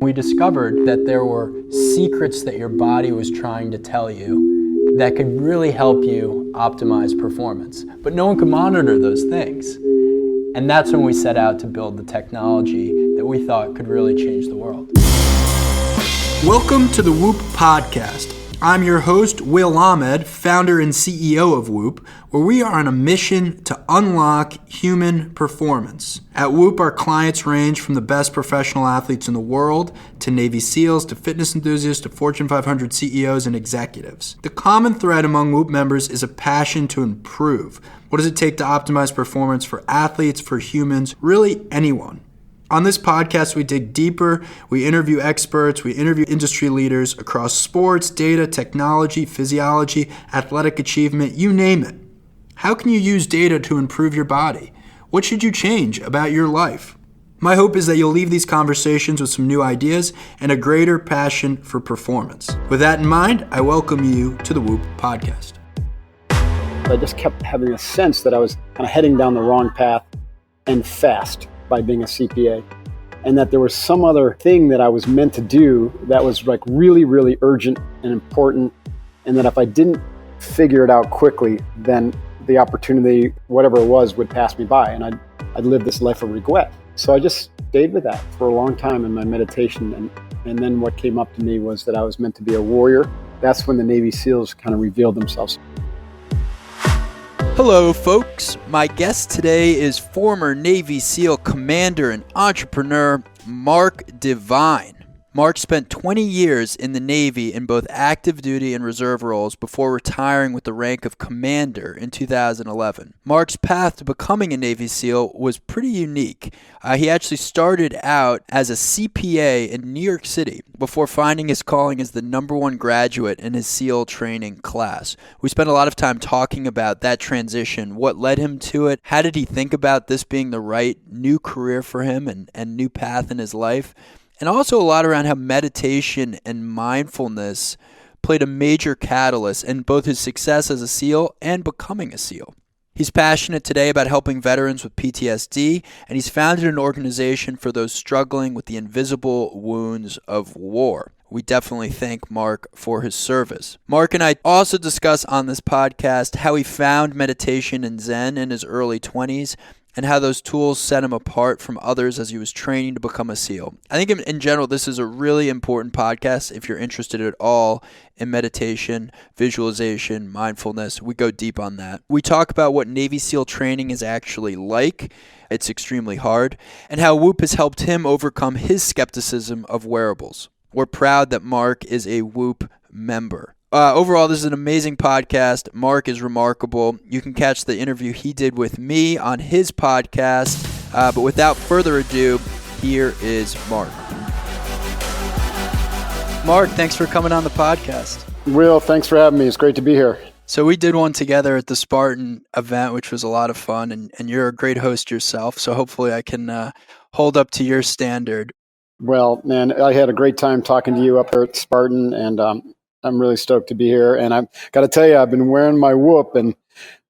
We discovered that there were secrets that your body was trying to tell you that could really help you optimize performance. But no one could monitor those things. And that's when we set out to build the technology that we thought could really change the world. Welcome to the Whoop Podcast. I'm your host, Will Ahmed, founder and CEO of Whoop, where we are on a mission to unlock human performance. At Whoop, our clients range from the best professional athletes in the world, to Navy SEALs, to fitness enthusiasts, to Fortune 500 CEOs and executives. The common thread among Whoop members is a passion to improve. What does it take to optimize performance for athletes, for humans, really anyone? On this podcast, we dig deeper, we interview experts, we interview industry leaders across sports, data, technology, physiology, athletic achievement, you name it. How can you use data to improve your body? What should you change about your life? My hope is that you'll leave these conversations with some new ideas and a greater passion for performance. With that in mind, I welcome you to the Whoop Podcast. I just kept having a sense that I was kind of heading down the wrong path and fast by being a CPA, and that there was some other thing that I was meant to do that was like really, really urgent and important, and that if I didn't figure it out quickly, then the opportunity, whatever it was, would pass me by, and I'd live this life of regret. So I just stayed with that for a long time in my meditation, and then what came up to me was that I was meant to be a warrior. That's when the Navy SEALs kind of revealed themselves. Hello, folks. My guest today is former Navy SEAL commander and entrepreneur Mark Devine. Mark spent 20 years in the Navy in both active duty and reserve roles before retiring with the rank of commander in 2011. Mark's path to becoming a Navy SEAL was pretty unique. He actually started out as a CPA in New York City before finding his calling as the #1 graduate in his SEAL training class. We spent a lot of time talking about that transition, what led him to it, how did he think about this being the right new career for him and new path in his life, and also a lot around how meditation and mindfulness played a major catalyst in both his success as a SEAL and becoming a SEAL. He's passionate today about helping veterans with PTSD, and he's founded an organization for those struggling with the invisible wounds of war. We definitely thank Mark for his service. Mark and I also discuss on this podcast how he found meditation and Zen in his early 20s, and how those tools set him apart from others as he was training to become a SEAL. I think in general, this is a really important podcast if you're interested at all in meditation, visualization, mindfulness. We go deep on that. We talk about what Navy SEAL training is actually like. It's extremely hard, and how Whoop has helped him overcome his skepticism of wearables. We're proud that Mark is a Whoop member. Overall, this is an amazing podcast. Mark is remarkable. You can catch the interview he did with me on his podcast. But without further ado, here is Mark. Mark, thanks for coming on the podcast. Will, thanks for having me. It's great to be here. So we did one together at the Spartan event, which was a lot of fun, and you're a great host yourself. So hopefully I can hold up to your standard. Well, man, I had a great time talking to you up there at Spartan, and I'm really stoked to be here. And I've got to tell you, I've been wearing my Whoop and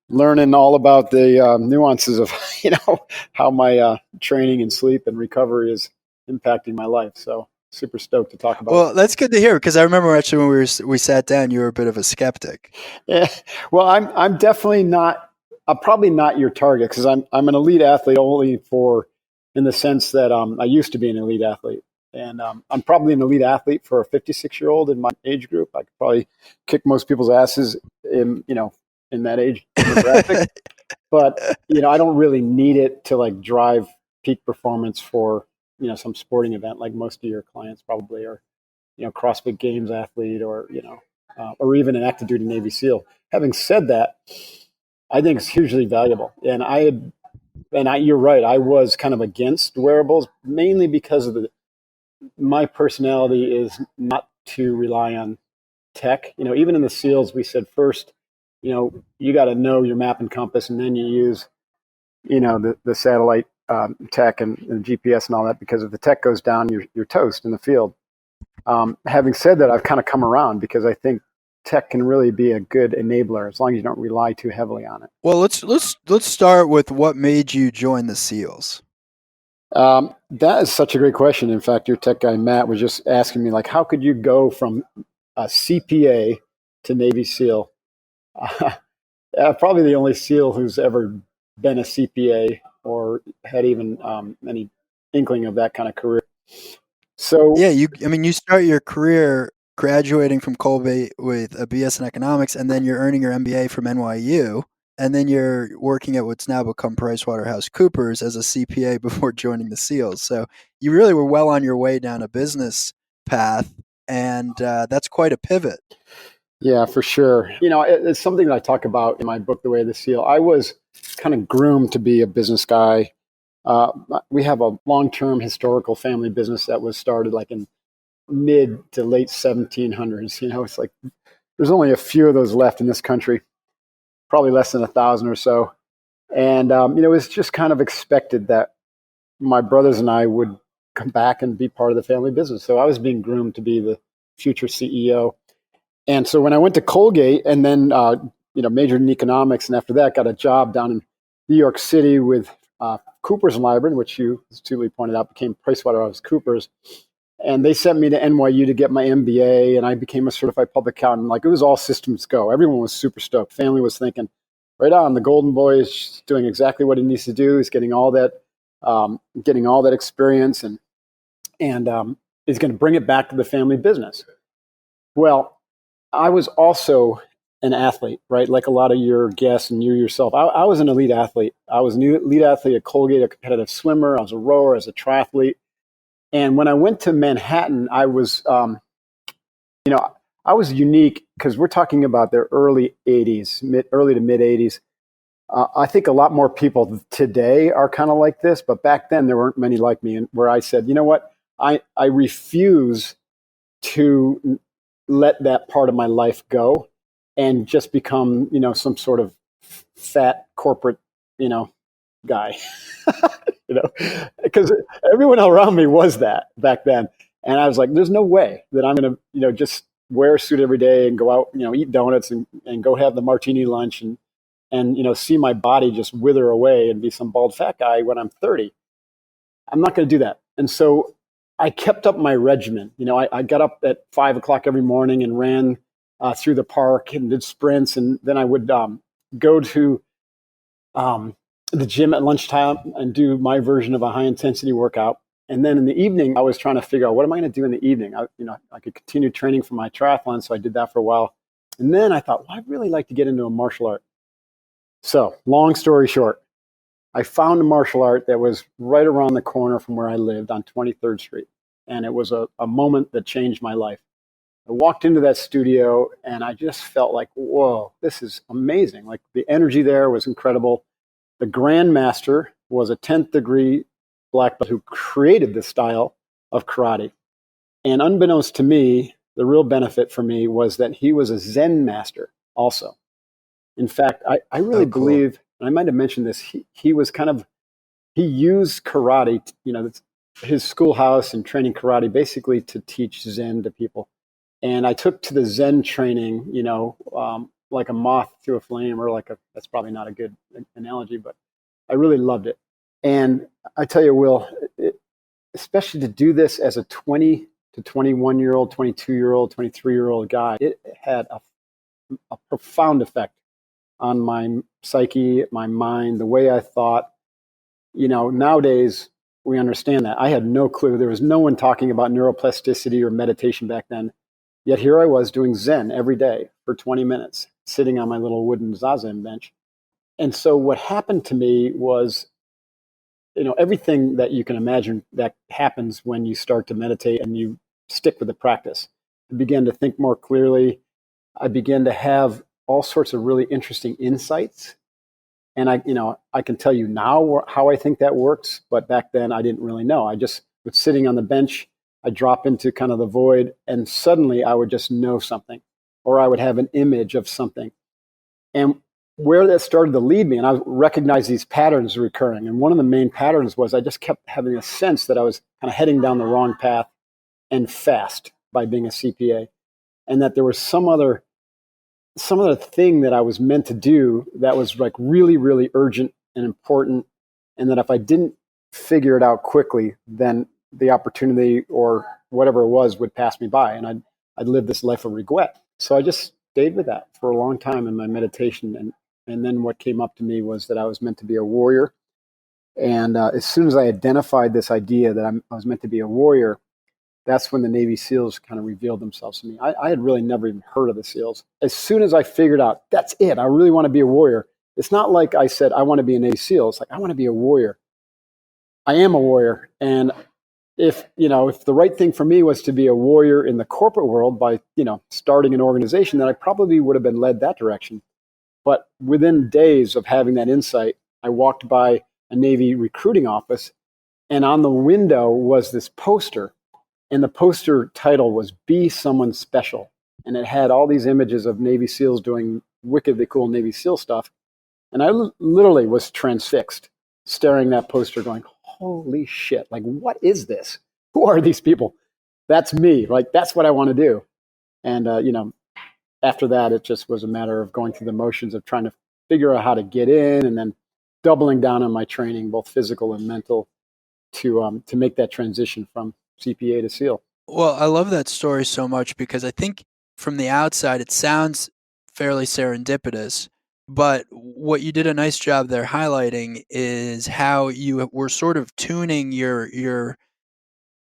learning all about the nuances of, how my training and sleep and recovery is impacting my life. So super stoked to talk about. Well, that's good to hear, because I remember actually when we sat down, you were a bit of a skeptic. Yeah. Well, I'm definitely not. I'm probably not your target, because I'm an elite athlete only in the sense that I used to be an elite athlete. And I'm probably an elite athlete for a 56-year-old in my age group. I could probably kick most people's asses in that age demographic. But, I don't really need it to like drive peak performance for, some sporting event like most of your clients probably are, CrossFit Games athlete or or even an active duty Navy SEAL. Having said that, I think it's hugely valuable. And you're right. I was kind of against wearables mainly because of my personality is not to rely on tech. Even in the SEALs, we said first, you got to know your map and compass, and then you use, the satellite tech and GPS and all that, because if the tech goes down, you're toast in the field. Having said that, I've kind of come around, because I think tech can really be a good enabler as long as you don't rely too heavily on it. Well, let's start with what made you join the SEALs. That is such a great question. In fact, your tech guy, Matt, was just asking me, like, how could you go from a CPA to Navy SEAL? Probably the only SEAL who's ever been a CPA or had even any inkling of that kind of career. So, Yeah, you start your career graduating from Colby with a BS in economics, and then you're earning your MBA from NYU, and then you're working at what's now become PricewaterhouseCoopers as a CPA before joining the SEALs. So you really were well on your way down a business path, and that's quite a pivot. yeah, for sure. It's something that I talk about in my book, The Way of the SEAL. I was kind of groomed to be a business guy. We have a long-term historical family business that was started like in mid to late 1700s. It's like there's only a few of those left in this country, probably less than 1,000 or so. And, it was just kind of expected that my brothers and I would come back and be part of the family business. So I was being groomed to be the future CEO. And so when I went to Colgate and then, majored in economics, and after that got a job down in New York City with Coopers and Lybrand, which you astutely pointed out became PricewaterhouseCoopers. And they sent me to NYU to get my MBA, and I became a certified public accountant. Like, it was all systems go. Everyone was super stoked. Family was thinking, right on, the golden boy is doing exactly what he needs to do. He's getting all that experience, and he's going to bring it back to the family business. Well, I was also an athlete, right? Like a lot of your guests and you yourself. I was an elite athlete. I was an elite athlete at Colgate, a competitive swimmer. I was a rower, as a triathlete. And when I went to Manhattan, I was, I was unique because we're talking about the early 80s, early to mid 80s. I think a lot more people today are kind of like this, but back then there weren't many like me. And where I said, you know what, I refuse to let that part of my life go and just become, some sort of fat corporate, guy. Because everyone around me was that back then. And I was like, there's no way that I'm going to, just wear a suit every day and go out, eat donuts and go have the martini lunch and see my body just wither away and be some bald fat guy when I'm 30. I'm not going to do that. And so I kept up my regimen. I got up at 5 o'clock every morning and ran through the park and did sprints. And then I would go to the gym at lunchtime and do my version of a high intensity workout. And then in the evening, I was trying to figure out what am I going to do in the evening. I could continue training for my triathlon, so I did that for a while. And then I thought, well, I'd really like to get into a martial art. So, long story short, I found a martial art that was right around the corner from where I lived on 23rd Street. And it was a moment that changed my life. I walked into that studio and I just felt like, whoa, this is amazing. Like, the energy there was incredible. The grandmaster was a 10th degree black belt who created this style of karate. And unbeknownst to me, the real benefit for me was that he was a Zen master also. In fact, I really believe, and I might have mentioned this, he was he used karate, his schoolhouse and training karate basically to teach Zen to people. And I took to the Zen training, like a moth to a flame, or that's probably not a good analogy, but I really loved it. And I tell you, Will, especially to do this as a 20 to 21-year-old, 22-year-old, 23-year-old guy, it had a profound effect on my psyche, my mind, the way I thought. Nowadays we understand that. I had no clue. There was no one talking about neuroplasticity or meditation back then. Yet here I was doing Zen every day for 20 minutes, sitting on my little wooden zazen bench. And so what happened to me was, everything that you can imagine that happens when you start to meditate and you stick with the practice. I began to think more clearly. I began to have all sorts of really interesting insights. And I can tell you now how I think that works, but back then I didn't really know. I just was sitting on the bench. I drop into kind of the void, and suddenly I would just know something, or I would have an image of something. And where that started to lead me, and I recognized these patterns recurring. And one of the main patterns was I just kept having a sense that I was kind of heading down the wrong path and fast by being a CPA, and that there was some other thing that I was meant to do that was like really, really urgent and important. And that if I didn't figure it out quickly, then the opportunity or whatever it was would pass me by, and I'd live this life of regret. So I just stayed with that for a long time in my meditation, and then what came up to me was that I was meant to be a warrior. And as soon as I identified this idea that I was meant to be a warrior, that's when the Navy SEALs kind of revealed themselves to me. I had really never even heard of the SEALs. As soon as I figured out, that's it, I really want to be a warrior. It's not like I said, I want to be a Navy SEAL. It's like, I want to be a warrior. I am a warrior. And if the right thing for me was to be a warrior in the corporate world by, starting an organization, then I probably would have been led that direction. But within days of having that insight, I walked by a Navy recruiting office, and on the window was this poster, and the poster title was "Be Someone Special," and it had all these images of Navy SEALs doing wickedly cool Navy SEAL stuff, and I literally was transfixed, staring at that poster, going, "Holy shit! Like, what is this? Who are these people? That's me. Like, that's what I want to do." And after that, it just was a matter of going through the motions of trying to figure out how to get in, and then doubling down on my training, both physical and mental, to make that transition from CPA to SEAL. Well, I love that story so much because I think from the outside it sounds fairly serendipitous, but what you did a nice job there highlighting is how you were sort of tuning your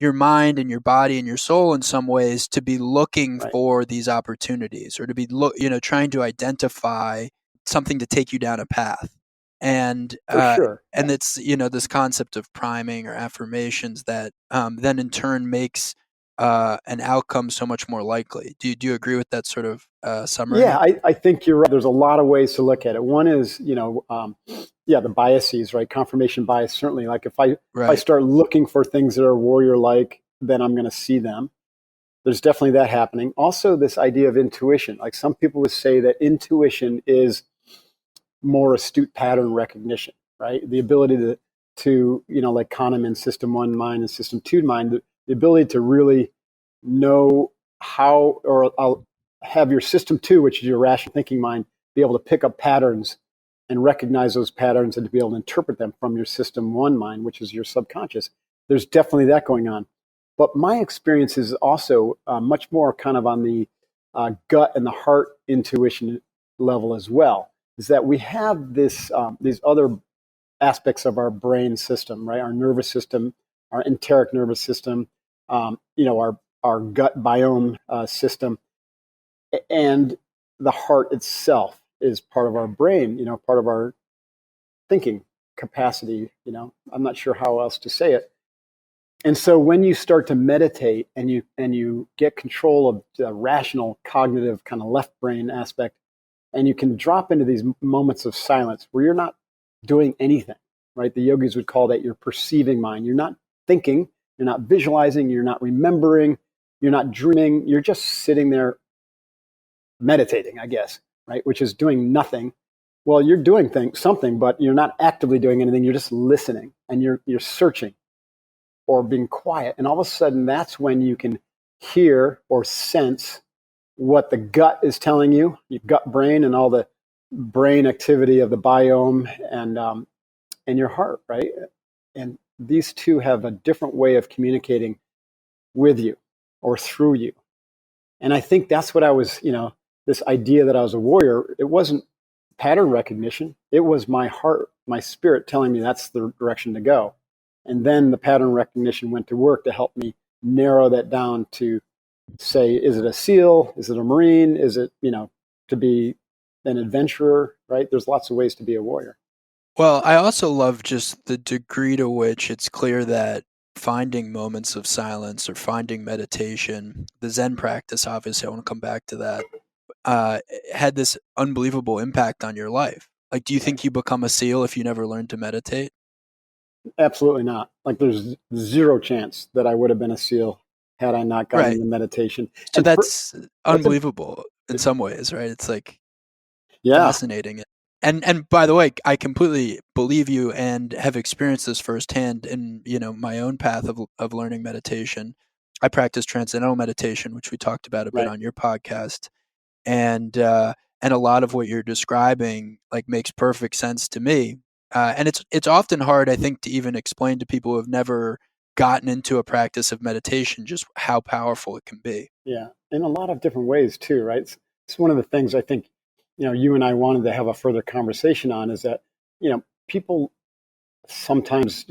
mind and your body and your soul in some ways to be looking Right. for these opportunities, or to be trying to identify something to take you down a path. And For sure. and it's this concept of priming or affirmations that then in turn makes an outcome so much more likely. Do you agree with that sort of summary? Yeah, I think you're right. There's a lot of ways to look at it. One is, the biases, right? Confirmation bias, certainly. Like if I Right. start looking for things that are warrior-like, then I'm going to see them. There's definitely that happening. Also, this idea of intuition. Like some people would say that intuition is more astute pattern recognition, right? The ability to like Kahneman, system one mind and system two mind, the ability to really know how, or I'll have your system two, which is your rational thinking mind, be able to pick up patterns and recognize those patterns and to be able to interpret them from your system one mind, which is your subconscious. There's definitely that going on. But my experience is also much more kind of on the gut and the heart intuition level as well, is that we have these other aspects of our brain system, right? Our nervous system, our enteric nervous system, our gut biome system, and the heart itself is part of our brain, part of our thinking capacity. I'm not sure how else to say it. And so when you start to meditate and you get control of the rational, cognitive kind of left brain aspect, and you can drop into these moments of silence where you're not doing anything, right? The yogis would call that your perceiving mind. You're not thinking, you're not visualizing, you're not remembering, you're not dreaming. You're just sitting there meditating, I guess, right? Which is doing nothing. Well, you're doing something, but you're not actively doing anything. You're just listening and you're searching or being quiet. And all of a sudden, that's when you can hear or sense what the gut is telling you, your gut brain and all the brain activity of the biome and your heart, right? And these two have a different way of communicating with you or through you. And I think that's what I was, this idea that I was a warrior, it wasn't pattern recognition. It was my heart, my spirit telling me that's the direction to go. And then the pattern recognition went to work to help me narrow that down to say, is it a SEAL? Is it a Marine? Is it, to be an adventurer, right? There's lots of ways to be a warrior. Well, I also love just the degree to which it's clear that finding moments of silence or finding meditation, the Zen practice, obviously, I want to come back to that, had this unbelievable impact on your life. Like, do you think you become a SEAL if you never learned to meditate? Absolutely not. Like there's zero chance that I would have been a SEAL had I not gotten Right. into meditation. So And that's that's unbelievable in some ways, right? It's like yeah, fascinating. And by the way, I completely believe you and have experienced this firsthand in, my own path of learning meditation. I practice transcendental meditation, which we talked about a bit right. on your podcast. And a lot of what you're describing like makes perfect sense to me. And it's often hard, I think, to even explain to people who have never gotten into a practice of meditation just how powerful it can be. Yeah, in a lot of different ways too, right? It's one of the things I think, you and I wanted to have a further conversation on is that, people sometimes,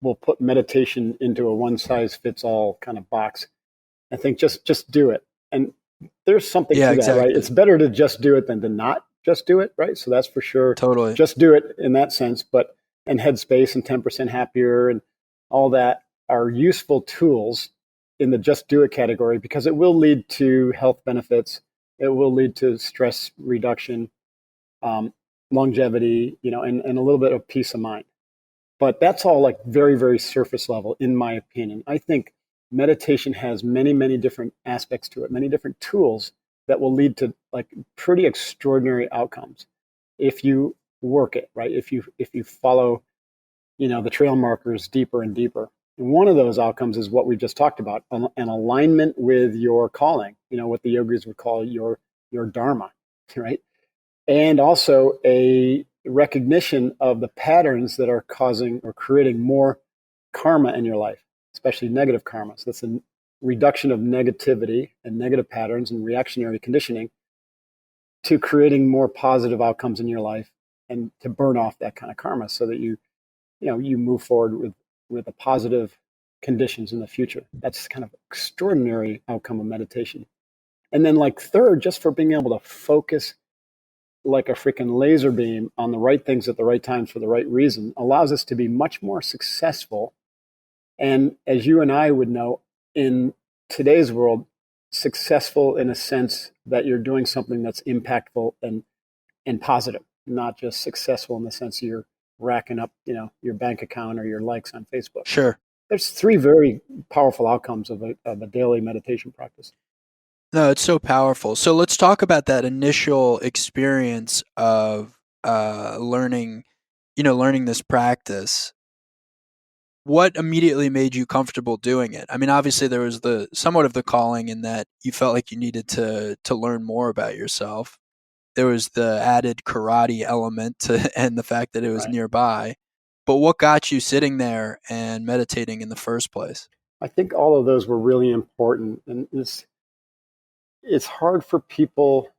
will put meditation into a one size fits all kind of box. I think just do it. And there's something Yeah, to that, right? exactly. It's better to just do it than to not just do it, right? So that's for sure. Totally. Just do it in that sense, and Headspace and 10% Happier and all that are useful tools in the just do it category because it will lead to health benefits. It will lead to stress reduction, um, longevity, and a little bit of peace of mind. But that's all like very, very surface level, in my opinion. I think meditation has many, many different aspects to it, many different tools that will lead to like pretty extraordinary outcomes if you work it, right? If you follow, the trail markers deeper and deeper. And one of those outcomes is what we just talked about, an alignment with your calling, what the yogis would call your dharma, right? And also a recognition of the patterns that are causing or creating more karma in your life, especially negative karma. So that's a reduction of negativity and negative patterns and reactionary conditioning to creating more positive outcomes in your life and to burn off that kind of karma so that you move forward with a positive conditions in the future. That's kind of extraordinary outcome of meditation. And then like third, just for being able to focus like a freaking laser beam on the right things at the right times for the right reason allows us to be much more successful. And as you and I would know, in today's world, successful in a sense that you're doing something that's impactful and positive, not just successful in the sense you're racking up, your bank account or your likes on Facebook. Sure. There's three very powerful outcomes of a daily meditation practice. No, it's so powerful. So let's talk about that initial experience of learning, learning this practice. What immediately made you comfortable doing it? I mean, obviously there was the somewhat of the calling in that you felt like you needed to learn more about yourself. There was the added karate element to, and the fact that it was Right. nearby. But what got you sitting there and meditating in the first place? I think all of those were really important. And it's hard for people,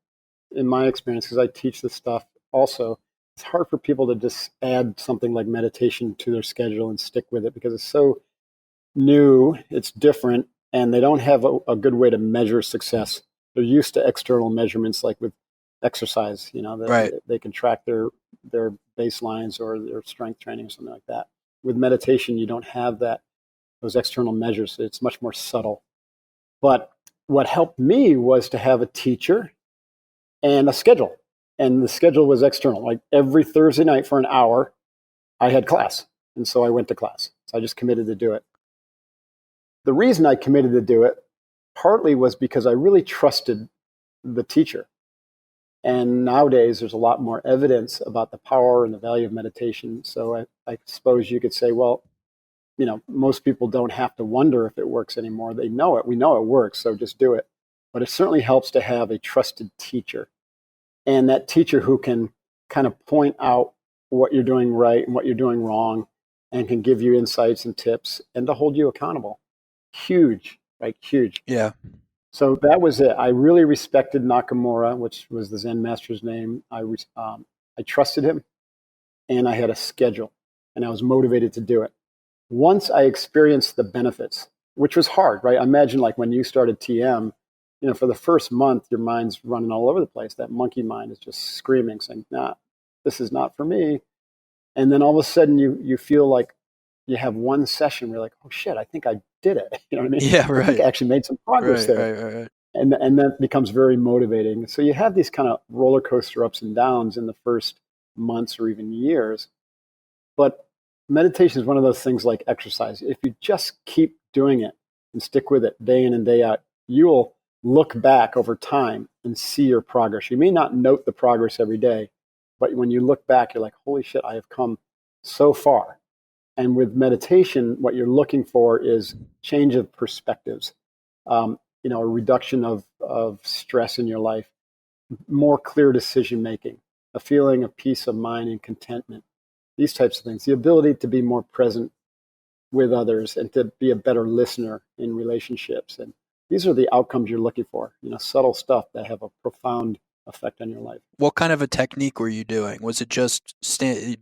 in my experience, because I teach this stuff also, it's hard for people to just add something like meditation to their schedule and stick with it because it's so new, it's different, and they don't have a good way to measure success. They're used to external measurements like with exercise, Right. they can track their baselines or their strength training or something like that. With meditation, you don't have those external measures. It's much more subtle. But what helped me was to have a teacher and a schedule. And the schedule was external. Like every Thursday night for an hour, I had class. And so I went to class. So I just committed to do it. The reason I committed to do it partly was because I really trusted the teacher. And nowadays, there's a lot more evidence about the power and the value of meditation. So I suppose you could say, well, most people don't have to wonder if it works anymore. They know it. We know it works, so just do it. But it certainly helps to have a trusted teacher. And that teacher who can kind of point out what you're doing right and what you're doing wrong and can give you insights and tips and to hold you accountable. Huge, like huge. Yeah. So that was it. I really respected Nakamura, which was the Zen master's name. I trusted him and I had a schedule and I was motivated to do it. Once I experienced the benefits, which was hard, right? I imagine like when you started TM, for the first month, your mind's running all over the place. That monkey mind is just screaming, saying, nah, this is not for me. And then all of a sudden you feel like you have one session where you're like, oh shit, I think I did it. You know what I mean? Yeah, I think I right. actually made some progress there. Right. And that becomes very motivating. So you have these kind of roller coaster ups and downs in the first months or even years. But meditation is one of those things like exercise. If you just keep doing it and stick with it day in and day out, you'll look back over time and see your progress. You may not note the progress every day, but when you look back, you're like, holy shit, I have come so far. And with meditation, what you're looking for is change of perspectives, a reduction of stress in your life, more clear decision making, a feeling of peace of mind and contentment. these types of things. The ability to be more present with others and to be a better listener in relationships. And these are the outcomes you're looking for, subtle stuff that have a profound effect on your life. What kind of a technique were you doing? Was it just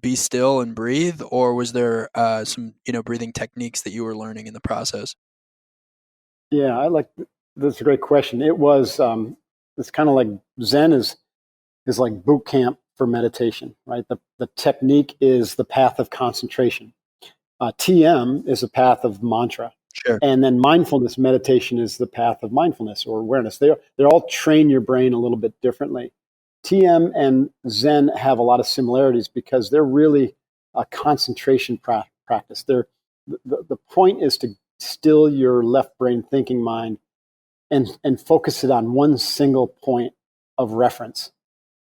be still and breathe, or was there some breathing techniques that you were learning in the process? Yeah, that's a great question. It was it's kind of like Zen is like boot camp for meditation, right? The technique is the path of concentration. TM is a path of mantra. Sure. And then mindfulness meditation is the path of mindfulness or awareness. They all train your brain a little bit differently. TM and Zen have a lot of similarities because they're really a concentration practice. The point is to still your left brain thinking mind and focus it on one single point of reference.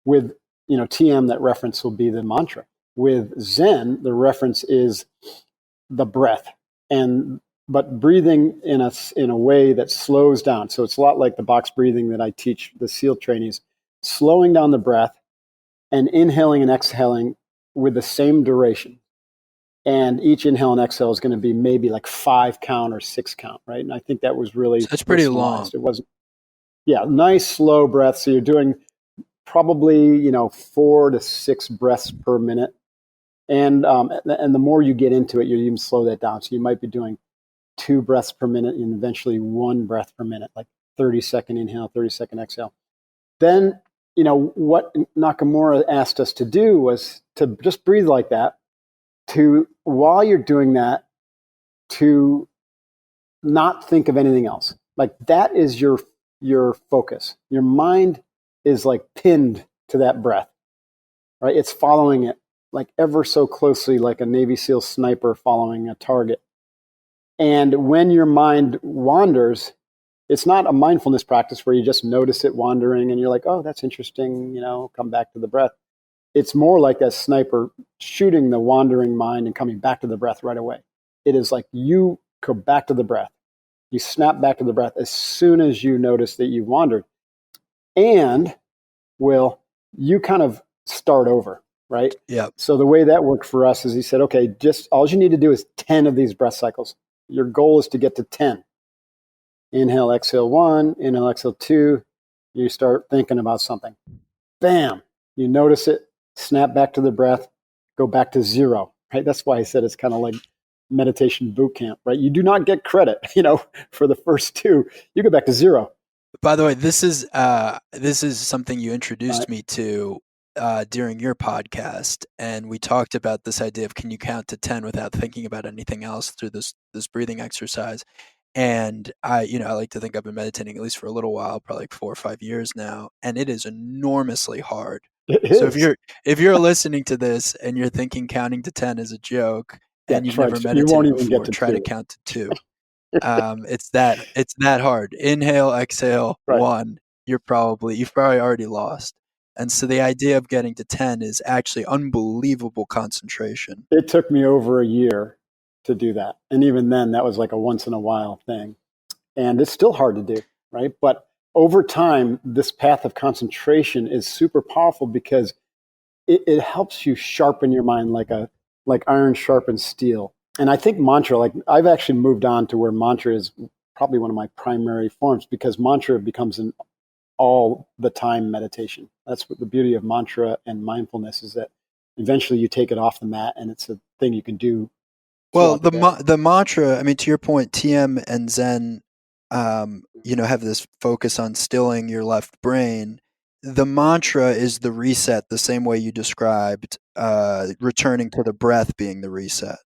With TM, that reference will be the mantra. With Zen, the reference is the breath, but breathing in a way that slows down. So it's a lot like the box breathing that I teach the SEAL trainees, slowing down the breath and inhaling and exhaling with the same duration. And each inhale and exhale is going to be maybe like 5 count or 6 count, right? And I think that was really that's pretty long. It wasn't, nice slow breath. So you're doing probably 4 to 6 breaths per minute. And the more you get into it, you even slow that down. So you might be doing 2 breaths per minute and eventually 1 breath per minute, like 30-second inhale, 30-second exhale. Then, what Nakamura asked us to do was to just breathe like that, while you're doing that, to not think of anything else. Like that is your focus. Your mind is like pinned to that breath, right? It's following it like ever so closely, like a Navy SEAL sniper following a target. And when your mind wanders, it's not a mindfulness practice where you just notice it wandering and you're like, oh, that's interesting, come back to the breath. It's more like that sniper shooting the wandering mind and coming back to the breath right away. It is like you go back to the breath. You snap back to the breath as soon as you notice that you wandered. And, you kind of start over. Right? Yeah. So the way that worked for us is he said, okay, just all you need to do is 10 of these breath cycles. Your goal is to get to 10. Inhale, exhale 1, inhale, exhale 2. You start thinking about something. Bam! You notice it, snap back to the breath, go back to 0. Right? That's why I said it's kind of like meditation boot camp, right? You do not get credit, for the first 2. You go back to 0. By the way, this is something you introduced me to during your podcast, and we talked about this idea of can you count to 10 without thinking about anything else through this breathing exercise. And I like to think I've been meditating at least for a little while, probably like 4 or 5 years now, and it is enormously hard. So if you're listening to this and you're thinking counting to 10 is a joke and you've never meditated before, try to count to 2. It's that hard. Inhale, exhale, Right. 1. You've probably already lost. And so the idea of getting to 10 is actually unbelievable concentration. It took me over a year to do that. And even then, that was like a once in a while thing. And it's still hard to do, right? But over time, this path of concentration is super powerful because it helps you sharpen your mind like iron sharpens steel. And I think mantra, like I've actually moved on to where mantra is probably one of my primary forms because mantra becomes an all the time meditation. That's what the beauty of mantra and mindfulness is, that eventually you take it off the mat and it's a thing you can do. Well, the mantra, I mean, to your point, TM and Zen, have this focus on stilling your left brain. The mantra is the reset, the same way you described returning to the breath being the reset.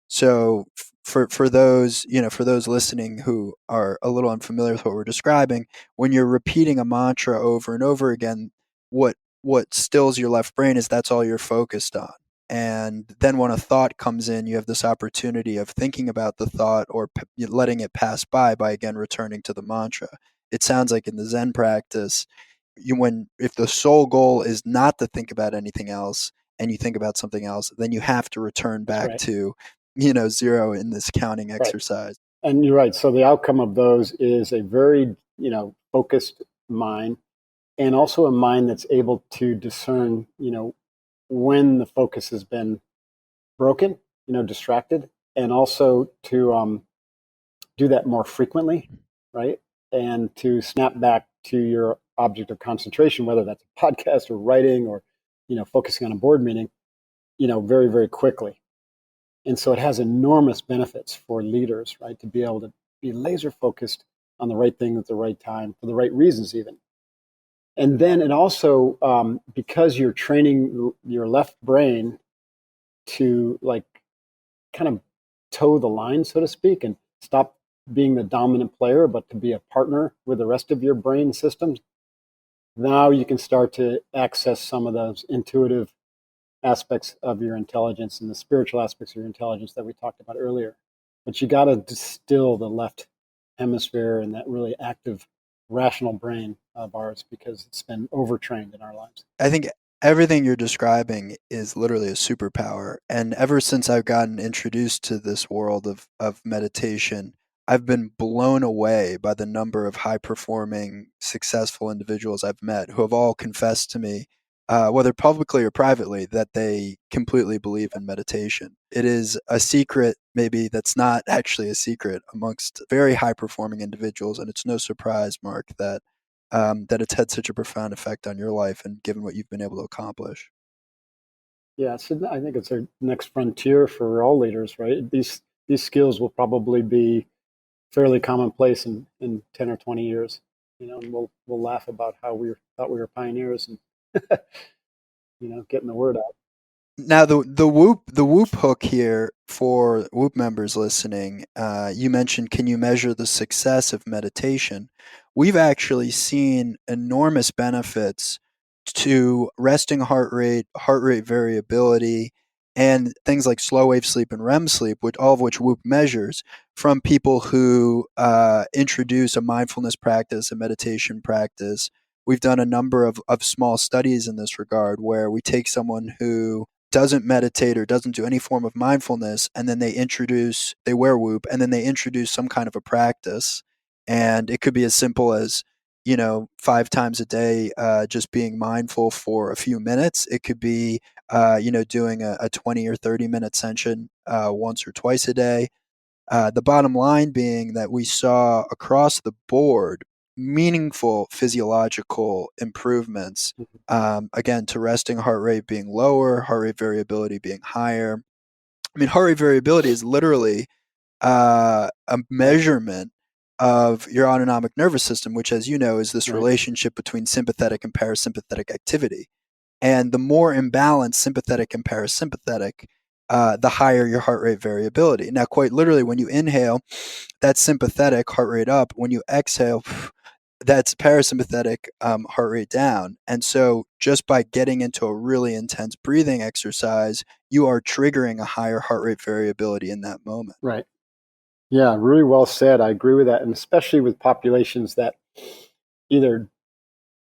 So for those listening who are a little unfamiliar with what we're describing, when you're repeating a mantra over and over again, what stills your left brain is that's all you're focused on. And then when a thought comes in, you have this opportunity of thinking about the thought or letting it pass by again returning to the mantra. It sounds like in the Zen practice, if the sole goal is not to think about anything else and you think about something else, then you have to return back to 0 in this counting exercise. Right. And you're right. So the outcome of those is a very, focused mind, and also a mind that's able to discern, when the focus has been broken, distracted, and also to do that more frequently, right? And to snap back to your object of concentration, whether that's a podcast or writing or, focusing on a board meeting, very, very quickly. And so it has enormous benefits for leaders, right? To be able to be laser focused on the right thing at the right time for the right reasons, even. And then it also, because you're training your left brain to kind of toe the line, so to speak, and stop being the dominant player, but to be a partner with the rest of your brain systems, now you can start to access some of those intuitive aspects of your intelligence and the spiritual aspects of your intelligence that we talked about earlier. But you got to distill the left hemisphere and that really active, rational brain of ours because it's been overtrained in our lives. I think everything you're describing is literally a superpower. And ever since I've gotten introduced to this world of meditation, I've been blown away by the number of high-performing, successful individuals I've met who have all confessed to me, whether publicly or privately, that they completely believe in meditation. It is a secret, maybe that's not actually a secret, amongst very high-performing individuals, and it's no surprise, Mark, that it's had such a profound effect on your life and given what you've been able to accomplish. Yeah, so I think it's our next frontier for all leaders, right? These skills will probably be fairly commonplace in 10 or 20 years, and we'll laugh about how we thought we were pioneers and, getting the word out. Now the Whoop hook here for Whoop members listening, you mentioned, can you measure the success of meditation? We've actually seen enormous benefits to resting heart rate variability, and things like slow wave sleep and REM sleep, all of which Whoop measures, from people who introduce a mindfulness practice, a meditation practice. We've done a number of small studies in this regard where we take someone who doesn't meditate or doesn't do any form of mindfulness, and then they wear Whoop, and then they introduce some kind of a practice. And it could be as simple as, 5 times a day, just being mindful for a few minutes. It could be, doing a 20 or 30-minute session once or twice a day. The bottom line being that we saw across the board meaningful physiological improvements, again, to resting heart rate being lower, heart rate variability being higher. I mean, heart rate variability is literally a measurement of your autonomic nervous system, which, as you know, is this relationship between sympathetic and parasympathetic activity. And the more imbalanced sympathetic and parasympathetic, the higher your heart rate variability. Now, quite literally, when you inhale, that's sympathetic heart rate up. When you exhale, that's parasympathetic heart rate down. And so just by getting into a really intense breathing exercise, you are triggering a higher heart rate variability in that moment. Right. Yeah, really well said. I agree with that. And especially with populations that either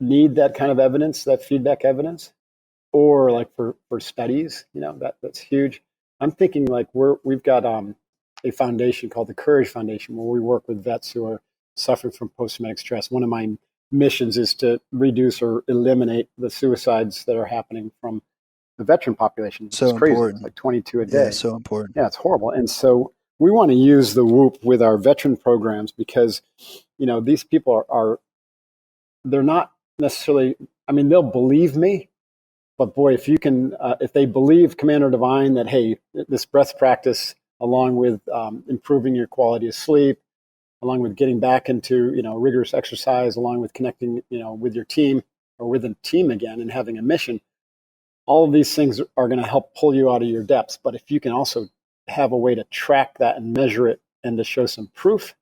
need that kind of evidence, that feedback evidence, or like for studies, that's huge. I'm thinking like we've got a foundation called the Courage Foundation where we work with vets who are suffering from post-traumatic stress. One of my missions is to reduce or eliminate the suicides that are happening from the veteran population. So it's crazy. important. It's like 22 a day. Yeah, so important. Yeah, it's horrible. And so we want to use the Whoop with our veteran programs because, these people they're not necessarily, they'll believe me, but boy, if you can, if they believe Commander Divine that, hey, this breath practice, along with improving your quality of sleep, along with getting back into, rigorous exercise, along with connecting, with your team or with a team again and having a mission, all of these things are going to help pull you out of your depths. But if you can also have a way to track that and measure it and to show some proof,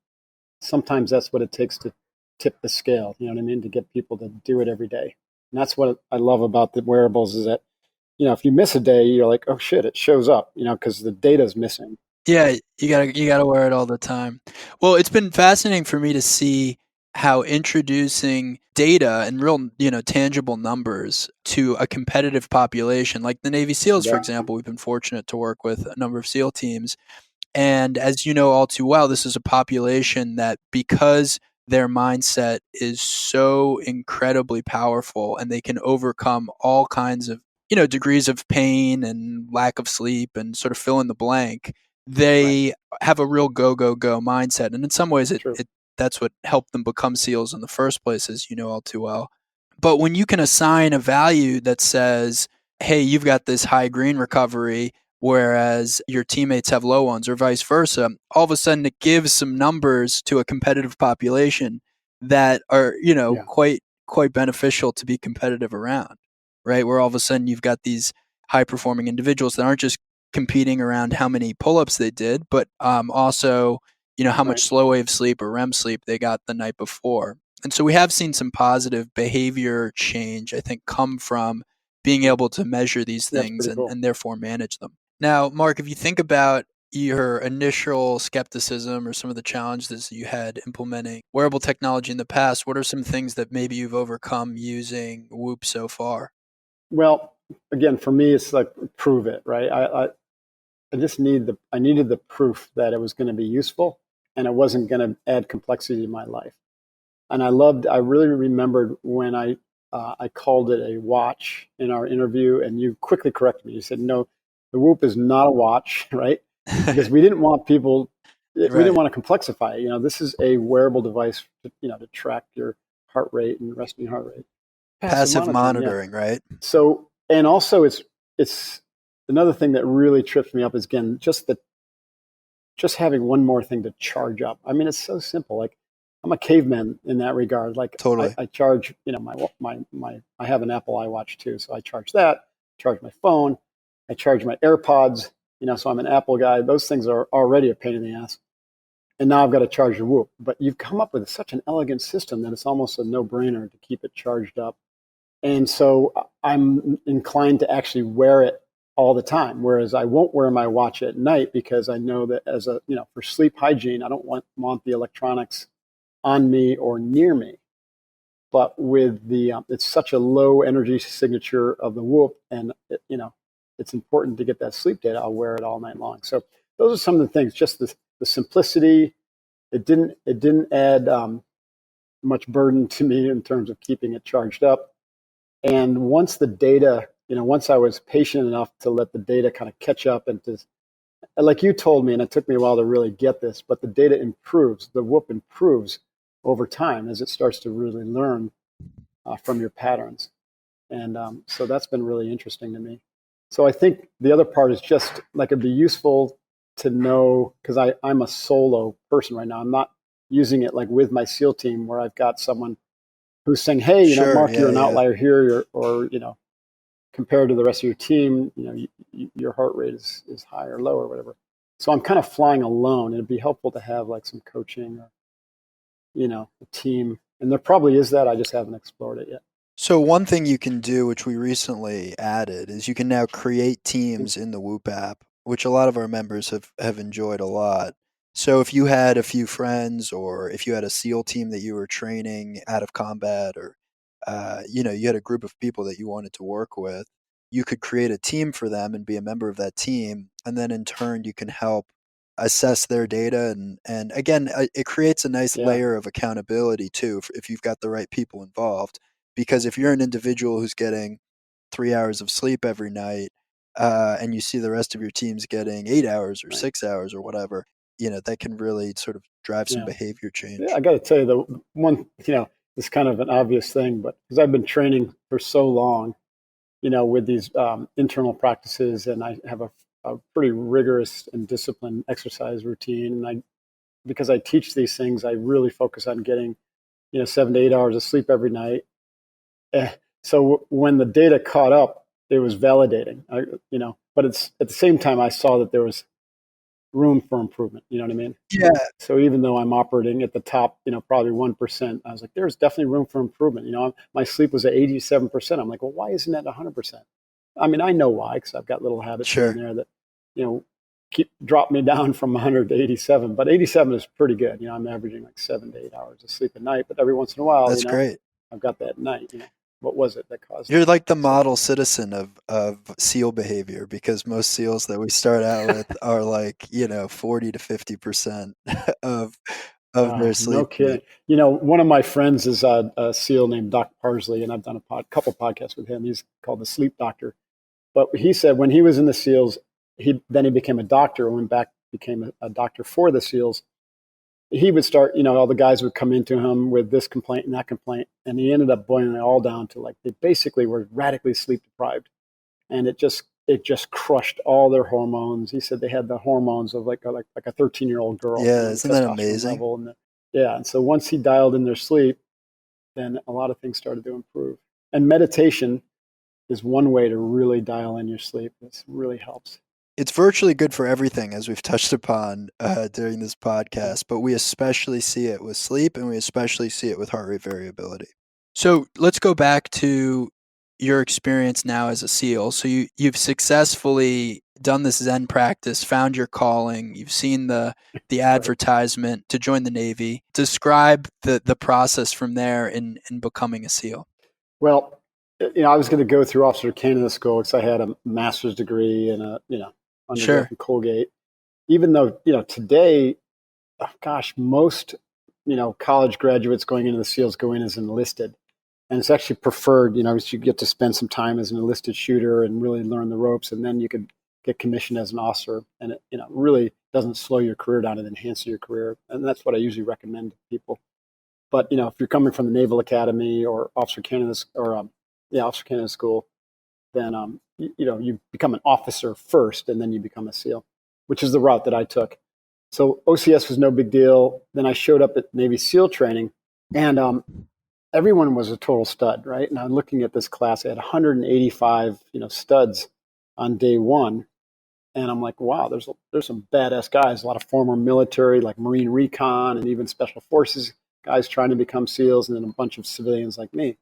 sometimes that's what it takes to tip the scale, to get people to do it every day. And that's what I love about the wearables is that, if you miss a day, you're like, oh shit, it shows up, because the data's missing. Yeah, you gotta wear it all the time. Well, it's been fascinating for me to see how introducing data and real, tangible numbers to a competitive population, like the Navy SEALs, for example. We've been fortunate to work with a number of SEAL teams. And as you know all too well, this is a population that, because their mindset is so incredibly powerful and they can overcome all kinds of degrees of pain and lack of sleep and sort of fill in the blank, Right. they have a real go, go, go mindset. And in some ways, True. that's what helped them become SEALs in the first place, as you know all too well. But when you can assign a value that says, hey, you've got this high green recovery, whereas your teammates have low ones, or vice versa, all of a sudden it gives some numbers to a competitive population that are, Yeah. quite beneficial to be competitive around, right? Where all of a sudden you've got these high performing individuals that aren't just competing around how many pull-ups they did, but also, how much Right. slow wave sleep or REM sleep they got the night before. And so we have seen some positive behavior change, I think, come from being able to measure these That's things pretty cool. and therefore manage them. Now, Mark, if you think about your initial skepticism or some of the challenges you had implementing wearable technology in the past, what are some things that maybe you've overcome using Whoop so far? Well, again, for me, it's like prove it, right? I just I needed the proof that it was going to be useful and it wasn't going to add complexity to my life. And I really remembered when I called it a watch in our interview, and you quickly corrected me. You said, no, the Whoop is not a watch, right? Because we didn't want we didn't Right. want to complexify it. This is a wearable device, to track your heart rate and resting heart rate. Passive Yeah. monitoring, right? So, and also it's another thing that really trips me up is, again, just having one more thing to charge up. I mean, it's so simple. Like, I'm a caveman in that regard. Like, Totally. I charge, I have an Apple iWatch too. So I charge that, charge my phone, I charge my AirPods, so I'm an Apple guy. Those things are already a pain in the ass. And now I've got to charge the Whoop. But you've come up with such an elegant system that it's almost a no-brainer to keep it charged up. And so I'm inclined to actually wear it all the time, whereas I won't wear my watch at night because I know that for sleep hygiene, I don't want the electronics on me or near me. But with it's such a low energy signature of the Whoop, and it's important to get that sleep data. I'll wear it all night long. So those are some of the things. Just the simplicity. It didn't add much burden to me in terms of keeping it charged up. And once the data, once I was patient enough to let the data kind of catch up and like you told me, and it took me a while to really get this, but the data improves, the Whoop improves over time as it starts to really learn from your patterns. And so that's been really interesting to me. So I think the other part is just like it'd be useful to know, because I'm a solo person right now. I'm not using it like with my SEAL team where I've got someone who's saying, hey, Sure. Mark, you're an Yeah. outlier here, or compared to the rest of your team, your heart rate is high or low or whatever. So I'm kind of flying alone. It'd be helpful to have like some coaching or, a team. And there probably is that. I just haven't explored it yet. So one thing you can do, which we recently added, is you can now create teams in the Whoop app, which a lot of our members have enjoyed a lot. So if you had a few friends, or if you had a SEAL team that you were training out of combat, or you had a group of people that you wanted to work with, you could create a team for them and be a member of that team, and then in turn you can help assess their data, and again, it creates a nice Yeah. layer of accountability too if you've got the right people involved. Because if you're an individual who's getting 3 hours of sleep every night, and you see the rest of your team's getting 8 hours or Right. 6 hours or whatever, that can really sort of drive some Yeah. behavior change. Yeah, I got to tell you, the one, it's kind of an obvious thing, but because I've been training for so long, with these internal practices, and I have a pretty rigorous and disciplined exercise routine. And because I teach these things, I really focus on getting, 7 to 8 hours of sleep every night. So when the data caught up, it was validating, but it's at the same time, I saw that there was room for improvement. You know what I mean? Yeah. So even though I'm operating at the top, probably 1%, I was like, there's definitely room for improvement. My sleep was at 87%. I'm like, well, why isn't that 100%? I mean, I know why, because I've got little habits here and Sure. there that, drop me down from 100 to 87. But 87 is pretty good. I'm averaging like 7 to 8 hours of sleep a night. But every once in a while, That's great. I've got that night. What was it that caused You're it? like the model citizen of SEAL behavior, because most SEALs that we start out with are like, 40 to 50% of their No sleep kidding. need. One of my friends is a SEAL named Doc Parsley, and I've done a couple podcasts with him. He's called the Sleep Doctor. But he said when he was in the SEALs, he became a doctor and went back, became a doctor for the SEALs. He would start, all the guys would come into him with this complaint and that complaint. And he ended up boiling it all down to like, they basically were radically sleep deprived. And it just crushed all their hormones. He said they had the hormones of like a 13-year-old girl. Yeah, isn't that amazing? And so once he dialed in their sleep, then a lot of things started to improve. And meditation is one way to really dial in your sleep. This really helps. It's virtually good for everything, as we've touched upon during this podcast, but we especially see it with sleep, and we especially see it with heart rate variability. So let's go back to your experience now as a SEAL. So you've successfully done this Zen practice, found your calling, you've seen the advertisement to join the Navy. Describe the process from there in becoming a SEAL. Well, I was going to go through Officer Candidate School because I had a master's degree and undergrad from Colgate. Even though, today, most, college graduates going into the SEALs go in as enlisted. And it's actually preferred, you get to spend some time as an enlisted shooter and really learn the ropes. And then you could get commissioned as an officer. And it, really doesn't slow your career down. It enhances your career. And that's what I usually recommend to people. But, if you're coming from the Naval Academy or Officer Candidate School, then, you become an officer first and then you become a SEAL, which is the route that I took. So OCS was no big deal. Then I showed up at Navy SEAL training and everyone was a total stud, right? And I'm looking at this class, I had 185, studs on day one. And I'm like, wow, there's some badass guys, a lot of former military, like Marine Recon and even Special Forces guys trying to become SEALs, and then a bunch of civilians like me.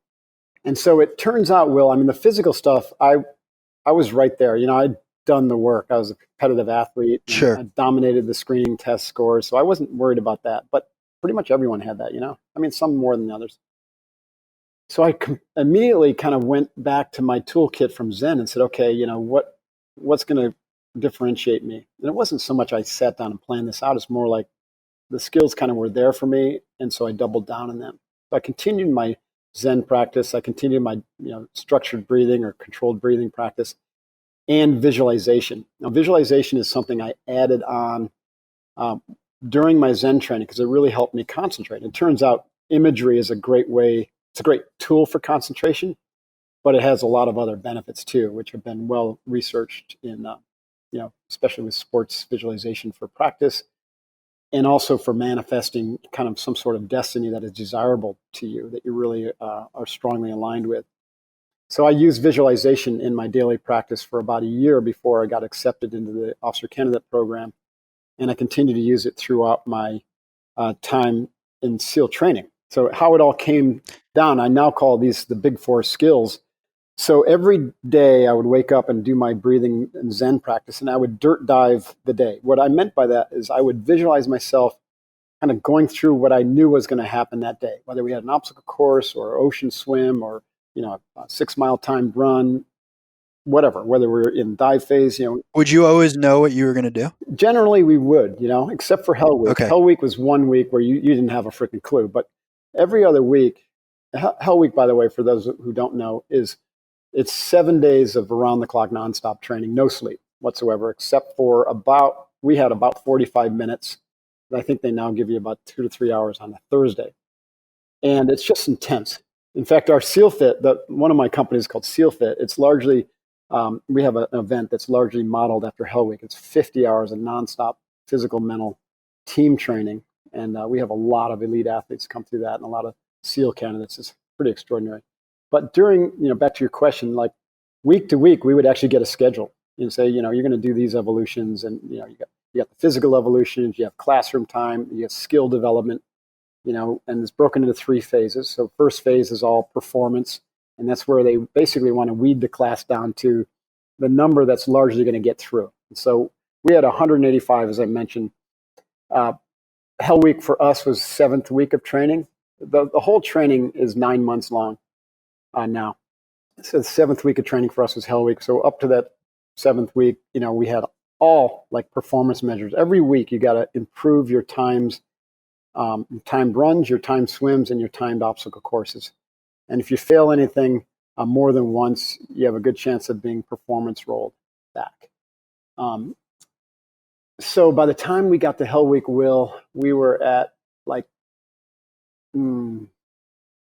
And so it turns out, Will, the physical stuff, I was right there. I'd done the work. I was a competitive athlete. Sure. I dominated the screening test scores. So I wasn't worried about that. But pretty much everyone had that, some more than others. So I immediately kind of went back to my toolkit from Zen and said, okay, what's going to differentiate me? And it wasn't so much I sat down and planned this out. It's more like the skills kind of were there for me. And so I doubled down on them. So I continued my Zen practice. I continued my structured breathing or controlled breathing practice and visualization. Now, visualization is something I added on during my Zen training because it really helped me concentrate. It turns out imagery is a great way. It's a great tool for concentration, but it has a lot of other benefits too, which have been well researched in, especially with sports visualization for practice and also for manifesting kind of some sort of destiny that is desirable to you, that you really are strongly aligned with. So I used visualization in my daily practice for about a year before I got accepted into the Officer Candidate program, and I continue to use it throughout my time in SEAL training. So how it all came down, I now call these the big four skills. So every day I would wake up and do my breathing and Zen practice, and I would dirt dive the day. What I meant by that is I would visualize myself kind of going through what I knew was going to happen that day, whether we had an obstacle course or ocean swim or a 6-mile timed run, whatever, whether we're in dive phase. Would you always know what you were going to do? Generally we would, except for Hell Week. Okay. Hell Week was 1 week where you didn't have a freaking clue, but every other week, Hell Week, by the way, for those who don't know, it's 7 days of around-the-clock nonstop training, no sleep whatsoever, except for we had about 45 minutes. I think they now give you about 2 to 3 hours on a Thursday. And it's just intense. In fact, our Sealfit, one of my companies called Sealfit, it's largely, we have an event that's largely modeled after Hell Week. It's 50 hours of nonstop physical, mental team training. And we have a lot of elite athletes come through that and a lot of SEAL candidates. It's pretty extraordinary. But during, back to your question, like week to week, we would actually get a schedule and say, you're going to do these evolutions, and you got the physical evolutions, you have classroom time, you have skill development, and it's broken into 3 phases. So first phase is all performance, and that's where they basically want to weed the class down to the number that's largely going to get through. And so we had 185, as I mentioned. Hell Week for us was 7th week of training. The whole training is 9 months long. Now, so the 7th week of training for us was Hell Week. So up to that 7th week, we had all like performance measures. Every week, you got to improve your times, timed runs, your timed swims, and your timed obstacle courses. And if you fail anything, more than once, you have a good chance of being performance rolled back. So by the time we got to Hell Week Will, we were at like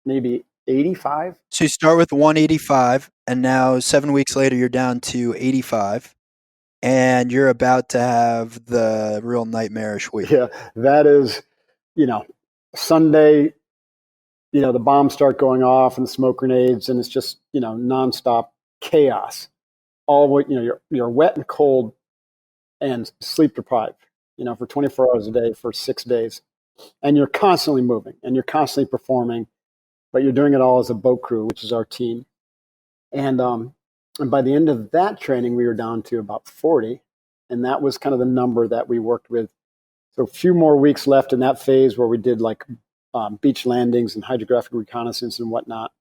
maybe 85. So you start with 185, and now 7 weeks later, you're down to 85, and you're about to have the real nightmarish week. Yeah, that is, Sunday, the bombs start going off and smoke grenades, and it's just, nonstop chaos. You're wet and cold and sleep deprived, for 24 hours a day for 6 days. And you're constantly moving and you're constantly performing, but you're doing it all as a boat crew, which is our team. And by the end of that training, we were down to about 40. And that was kind of the number that we worked with. So a few more weeks left in that phase where we did like beach landings and hydrographic reconnaissance and whatnot,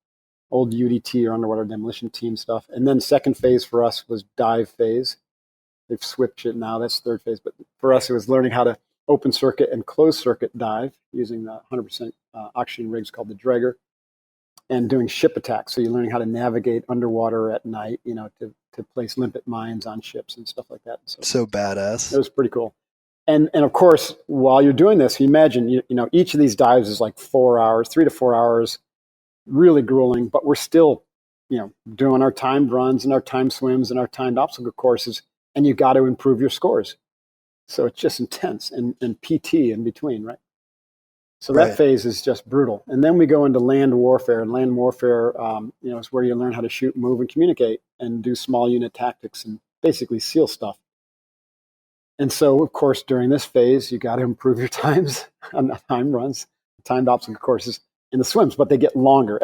old UDT or underwater demolition team stuff. And then second phase for us was dive phase. They've switched it now. That's third phase. But for us, it was learning how to open circuit and closed circuit dive using the 100% oxygen rigs called the Dragger, and doing ship attacks. So you're learning how to navigate underwater at night, to place limpet mines on ships and stuff like that. So badass. It was pretty cool. And of course, while you're doing this, you imagine, each of these dives is like 4 hours, 3 to 4 hours, really grueling, but we're still, doing our timed runs and our timed swims and our timed obstacle courses, and you got to improve your scores. So it's just intense, and PT in between, right? So that phase is just brutal. And then we go into land warfare, and land warfare, is where you learn how to shoot, move, and communicate and do small unit tactics and basically SEAL stuff. And so, of course, during this phase, you got to improve your times on the time runs, timed obstacle courses, and the swims, but they get longer.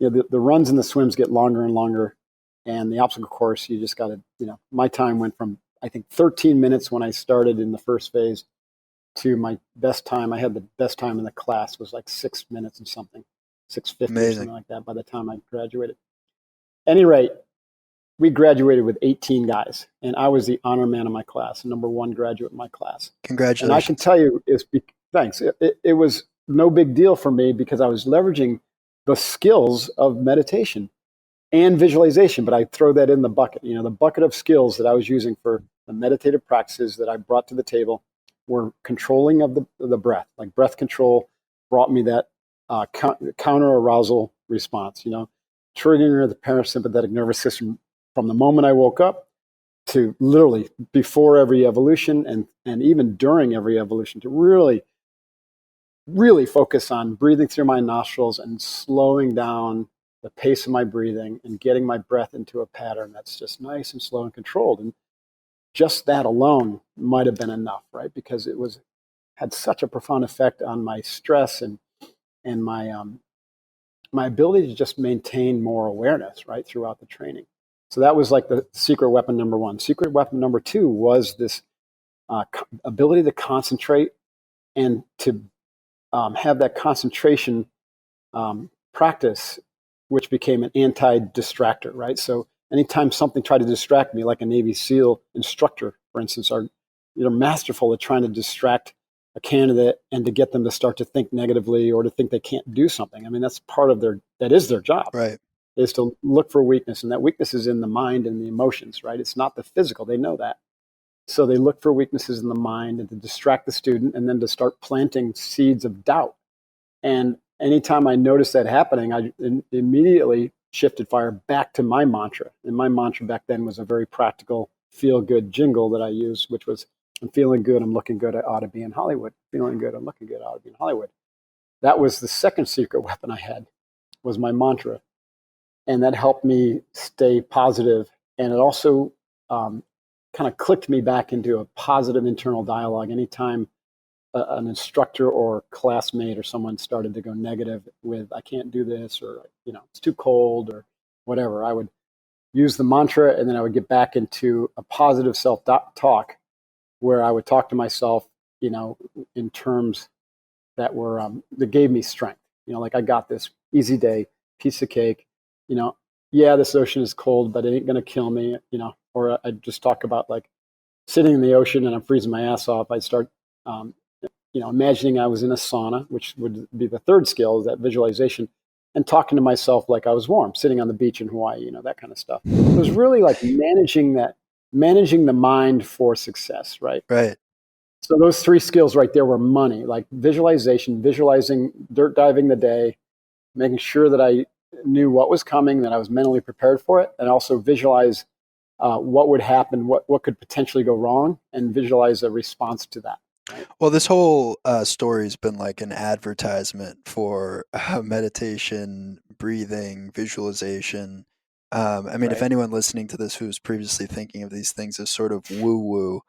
The runs and the swims get longer and longer, and the obstacle course, you just got to, my time went from, I think, 13 minutes when I started in the first phase to my best time. I had the best time in the class was like 6 minutes and something, 6:50 or something like that by the time I graduated. At any rate, we graduated with 18 guys, and I was the honor man of my class, number one graduate in my class. Congratulations. And I can tell you, thanks. It was no big deal for me because I was leveraging the skills of meditation and visualization, but I throw that in the bucket. The bucket of skills that I was using for the meditative practices that I brought to the table were controlling of the breath. Like breath control brought me that counter arousal response, triggering the parasympathetic nervous system from the moment I woke up to literally before every evolution and even during every evolution, to really, really focus on breathing through my nostrils and slowing down the pace of my breathing and getting my breath into a pattern that's just nice and slow and controlled. And just that alone might have been enough, right? Because it had such a profound effect on my stress and my ability to just maintain more awareness, right, throughout the training. So that was like the secret weapon number one. Secret weapon number two was this ability to concentrate and to have that concentration practice, which became an anti-distractor, right? So anytime something tried to distract me, like a Navy SEAL instructor, for instance, they're masterful at trying to distract a candidate and to get them to start to think negatively or to think they can't do something. I mean, that's part of that is their job, right? Is to look for weakness, and that weakness is in the mind and the emotions, right? It's not the physical. They know that. So they look for weaknesses in the mind and to distract the student and then to start planting seeds of doubt. And anytime I noticed that happening, I immediately shifted fire back to my mantra. And my mantra back then was a very practical feel-good jingle that I used, which was, I'm feeling good, I'm looking good, I ought to be in Hollywood. Feeling good, I'm looking good, I ought to be in Hollywood. That was the second secret weapon I had, was my mantra. And that helped me stay positive. And it also kind of clicked me back into a positive internal dialogue. Anytime an instructor or classmate or someone started to go negative with, I can't do this, or, it's too cold or whatever, I would use the mantra, and then I would get back into a positive self-talk where I would talk to myself, in terms that were, that gave me strength. Like, I got this, easy day, piece of cake, yeah, this ocean is cold, but it ain't going to kill me, or I'd just talk about like sitting in the ocean and I'm freezing my ass off. I'd start, imagining I was in a sauna, which would be the third skill, is that visualization. and talking to myself like I was warm, sitting on the beach in Hawaii, that kind of stuff. It was really like managing the mind for success, right? Right. So those 3 skills right there were money, like visualization, visualizing, dirt diving the day, making sure that I knew what was coming, that I was mentally prepared for it, and also visualize what would happen, what could potentially go wrong, and visualize a response to that. Right? Well, this whole story has been like an advertisement for meditation, breathing, visualization. I mean, if Right. anyone listening to this who was previously thinking of these things as sort of woo-woo,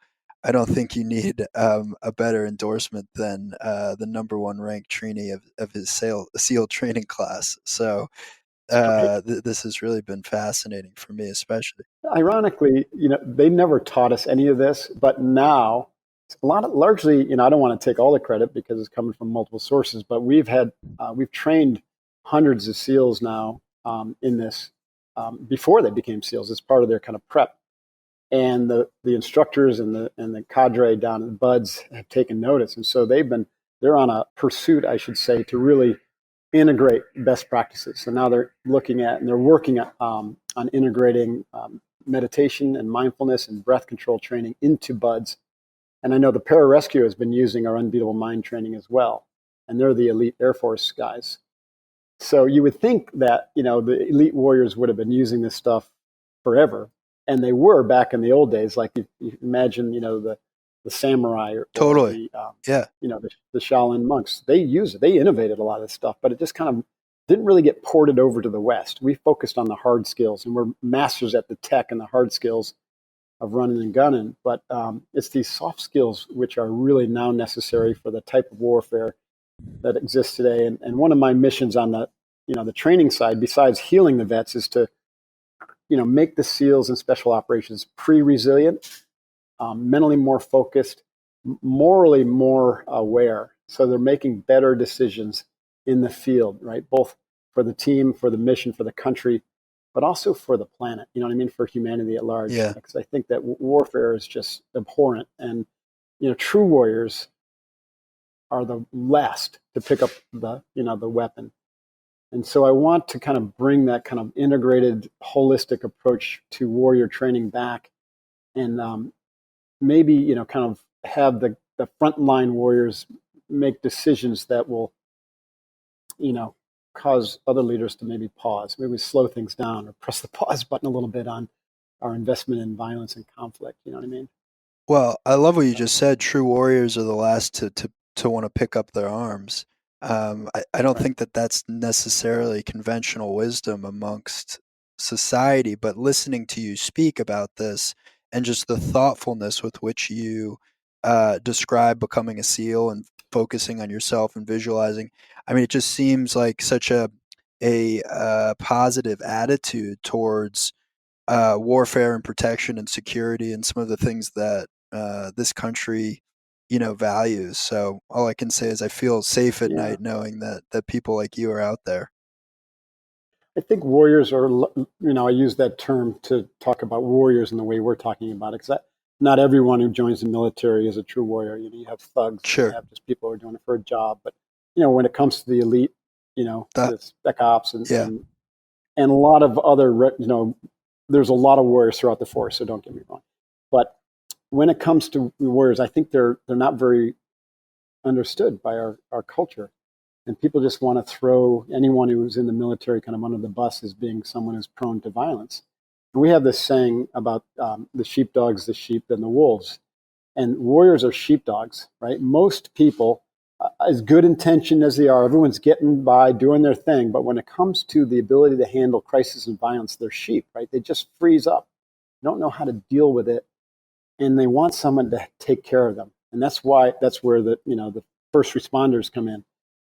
I don't think you need a better endorsement than the #1 ranked trainee of his SEAL training class. So Right. this has really been fascinating for me, especially. Ironically, they never taught us any of this, but now largely, I don't want to take all the credit because it's coming from multiple sources, but we've trained hundreds of SEALs now in this before they became SEALs. It's part of their kind of prep, and the instructors and the cadre down at Buds have taken notice, and so they're on a pursuit, I should say, to really integrate best practices. So now they're looking at and they're working on integrating meditation and mindfulness and breath control training into Buds. And I know the pararescue has been using our Unbeatable Mind training as well. And they're the elite Air Force guys. So you would think that, the elite warriors would have been using this stuff forever. And they were back in the old days. Like you imagine, the samurai or Totally. Yeah. the Shaolin monks. They use it. They innovated a lot of this stuff, but it just kind of didn't really get ported over to the West. We focused on the hard skills, and we're masters at the tech and the hard skills of running and gunning. But it's these soft skills which are really now necessary for the type of warfare that exists today. And one of my missions on the training side, besides healing the vets, is to make the SEALs and special operations pre-resilient, mentally more focused, morally more aware. So they're making better decisions in the field, right? Both for the team, for the mission, for the country, but also for the planet. You know what I mean? For humanity at large. Yeah. Because I think that warfare is just abhorrent, and true warriors are the last to pick up the weapon. And so I want to kind of bring that kind of integrated, holistic approach to warrior training back, and maybe kind of have the frontline warriors make decisions that will cause other leaders to maybe pause, maybe slow things down, or press the pause button a little bit on our investment in violence and conflict. You know what I mean? Well, I love what you just said. True warriors are the last to want to pick up their arms. I don't Right. think that that's necessarily conventional wisdom amongst society, but listening to you speak about this and just the thoughtfulness with which you describe becoming a SEAL and focusing on yourself and visualizing, I mean, it just seems like such a positive attitude towards warfare and protection and security and some of the things that this country, values. So all I can say is I feel safe at Yeah. night knowing that people like you are out there. I think warriors are, I use that term to talk about warriors in the way we're talking about it, because not everyone who joins the military is a true warrior. You have thugs, and you Sure. have just people who are doing it for a job. But, when it comes to the elite, That, the spec ops yeah. and a lot of other, there's a lot of warriors throughout the force, so don't get me wrong. But when it comes to warriors, I think they're not very understood by our culture. And people just want to throw anyone who's in the military kind of under the bus as being someone who's prone to violence. And we have this saying about the sheepdogs, the sheep, and the wolves. And warriors are sheepdogs, right? Most people, as good intentioned as they are, everyone's getting by doing their thing. But when it comes to the ability to handle crisis and violence, they're sheep, right? They just freeze up. They don't know how to deal with it, and they want someone to take care of them. And that's where the first responders come in.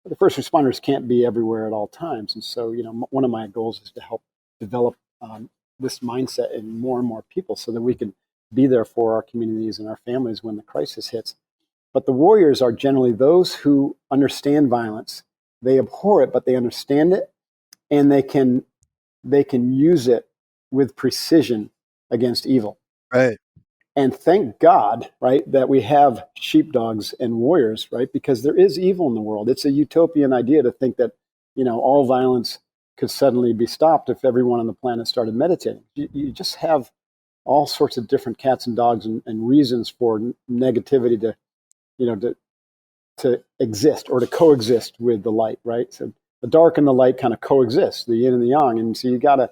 But the first responders can't be everywhere at all times. And so, one of my goals is to help develop this mindset in more and more people so that we can be there for our communities and our families when the crisis hits. But the warriors are generally those who understand violence. They abhor it, but they understand it, and they can use it with precision against evil. Right. And thank God, right, that we have sheepdogs and warriors, right, because there is evil in the world. It's a utopian idea to think that all violence could suddenly be stopped if everyone on the planet started meditating. You just have all sorts of different cats and dogs and reasons for negativity to exist or to coexist with the light, right? So the dark and the light kind of coexist, the yin and the yang, and so you gotta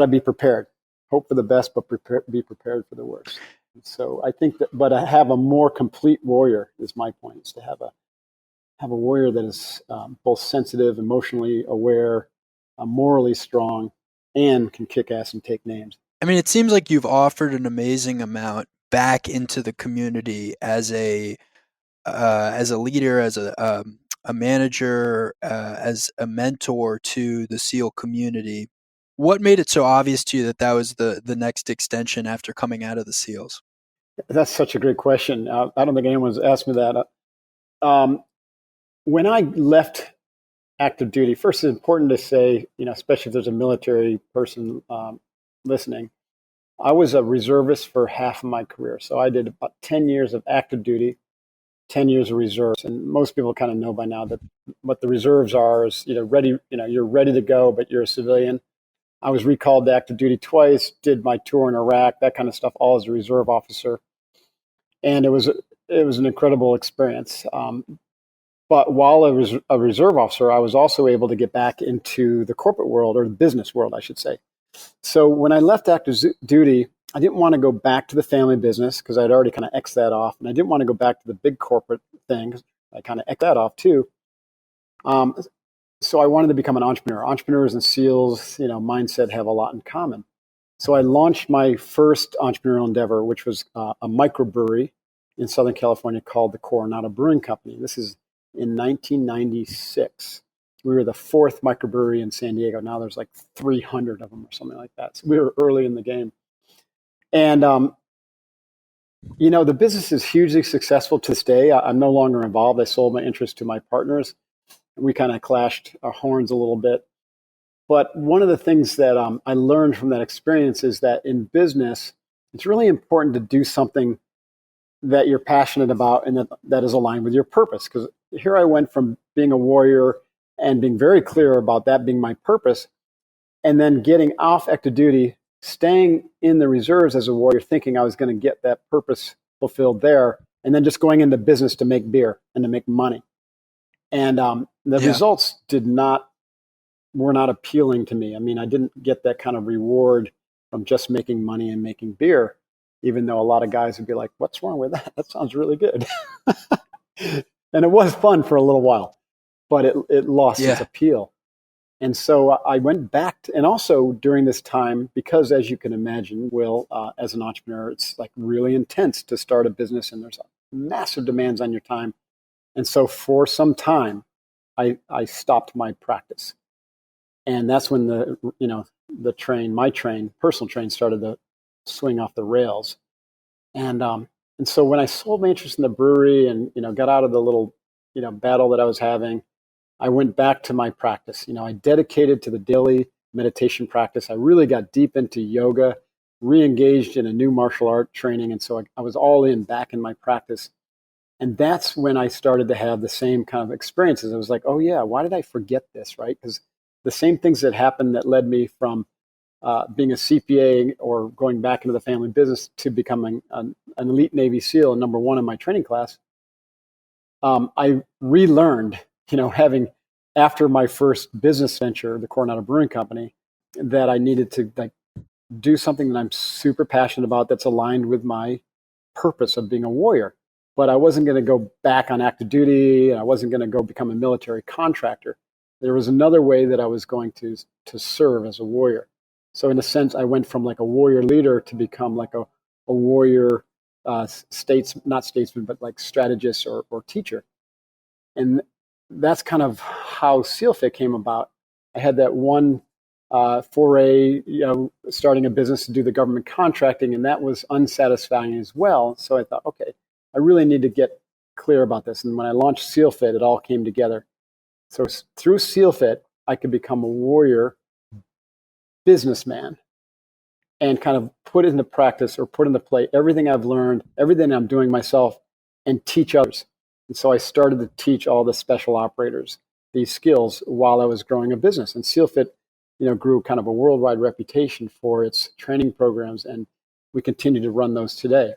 be prepared. Hope for the best, but be prepared for the worst. So I think that, but I have a more complete warrior is my point. Is to have a warrior that is both sensitive, emotionally aware, morally strong, and can kick ass and take names. I mean, it seems like you've offered an amazing amount back into the community as a leader, as a manager, as a mentor to the SEAL community. What made it so obvious to you that was the next extension after coming out of the SEALs? That's such a great question. I don't think anyone's asked me that. When I left active duty, first it's important to say, especially if there's a military person listening, I was a reservist for half of my career. So I did about 10 years of active duty, 10 years of reserves. And most people kind of know by now that what the reserves are is, ready, you're ready to go, but you're a civilian. I was recalled to active duty twice, did my tour in Iraq, that kind of stuff, all as a reserve officer. And it was an incredible experience. But while I was a reserve officer, I was also able to get back into the corporate world, or the business world, I should say. So when I left active duty, I didn't want to go back to the family business because I'd already kind of X'd that off. And I didn't want to go back to the big corporate thing. I kind of X'd that off too. So I wanted to become an entrepreneur. Entrepreneurs and SEALs, mindset have a lot in common. So I launched my first entrepreneurial endeavor, which was a microbrewery in Southern California called the Coronado Brewing Company. This is in 1996. We were the fourth microbrewery in San Diego. Now there's like 300 of them or something like that. So we were early in the game. And, the business is hugely successful to this day. I'm no longer involved. I sold my interest to my partners. We kind of clashed our horns a little bit. But one of the things that I learned from that experience is that in business, it's really important to do something that you're passionate about and that is aligned with your purpose. Because here I went from being a warrior and being very clear about that being my purpose, and then getting off active duty, staying in the reserves as a warrior, thinking I was going to get that purpose fulfilled there, and then just going into business to make beer and to make money. And the results were not appealing to me. I mean, I didn't get that kind of reward from just making money and making beer, even though a lot of guys would be like, what's wrong with that? That sounds really good. And it was fun for a little while, but it lost its appeal. And so I went back and also during this time, because as you can imagine, Will, as an entrepreneur, it's like really intense to start a business and there's massive demands on your time. And so for some time, I stopped my practice. And that's when my personal train started to swing off the rails. And so when I sold my interest in the brewery and, got out of the little, battle that I was having, I went back to my practice. I dedicated to the daily meditation practice. I really got deep into yoga, re-engaged in a new martial art training. And so I was all in back in my practice. And that's when I started to have the same kind of experiences. I was like, oh yeah, why did I forget this, right? Because the same things that happened that led me from being a CPA or going back into the family business to becoming an elite Navy SEAL and number one in my training class, I relearned, having after my first business venture, the Coronado Brewing Company, that I needed to do something that I'm super passionate about that's aligned with my purpose of being a warrior. But I wasn't going to go back on active duty. I wasn't going to go become a military contractor. There was another way that I was going to serve as a warrior. So in a sense, I went from like a warrior leader to become like a warrior not statesman, but like strategist or teacher. And that's kind of how Sealfit came about. I had that one foray, starting a business to do the government contracting, and that was unsatisfying as well. So I thought, okay, I really need to get clear about this. And when I launched Sealfit, it all came together. So through Sealfit, I could become a warrior businessman and kind of put into practice or put into play everything I've learned, everything I'm doing myself, and teach others. And so I started to teach all the special operators, these skills while I was growing a business. And Sealfit, grew kind of a worldwide reputation for its training programs, and we continue to run those today.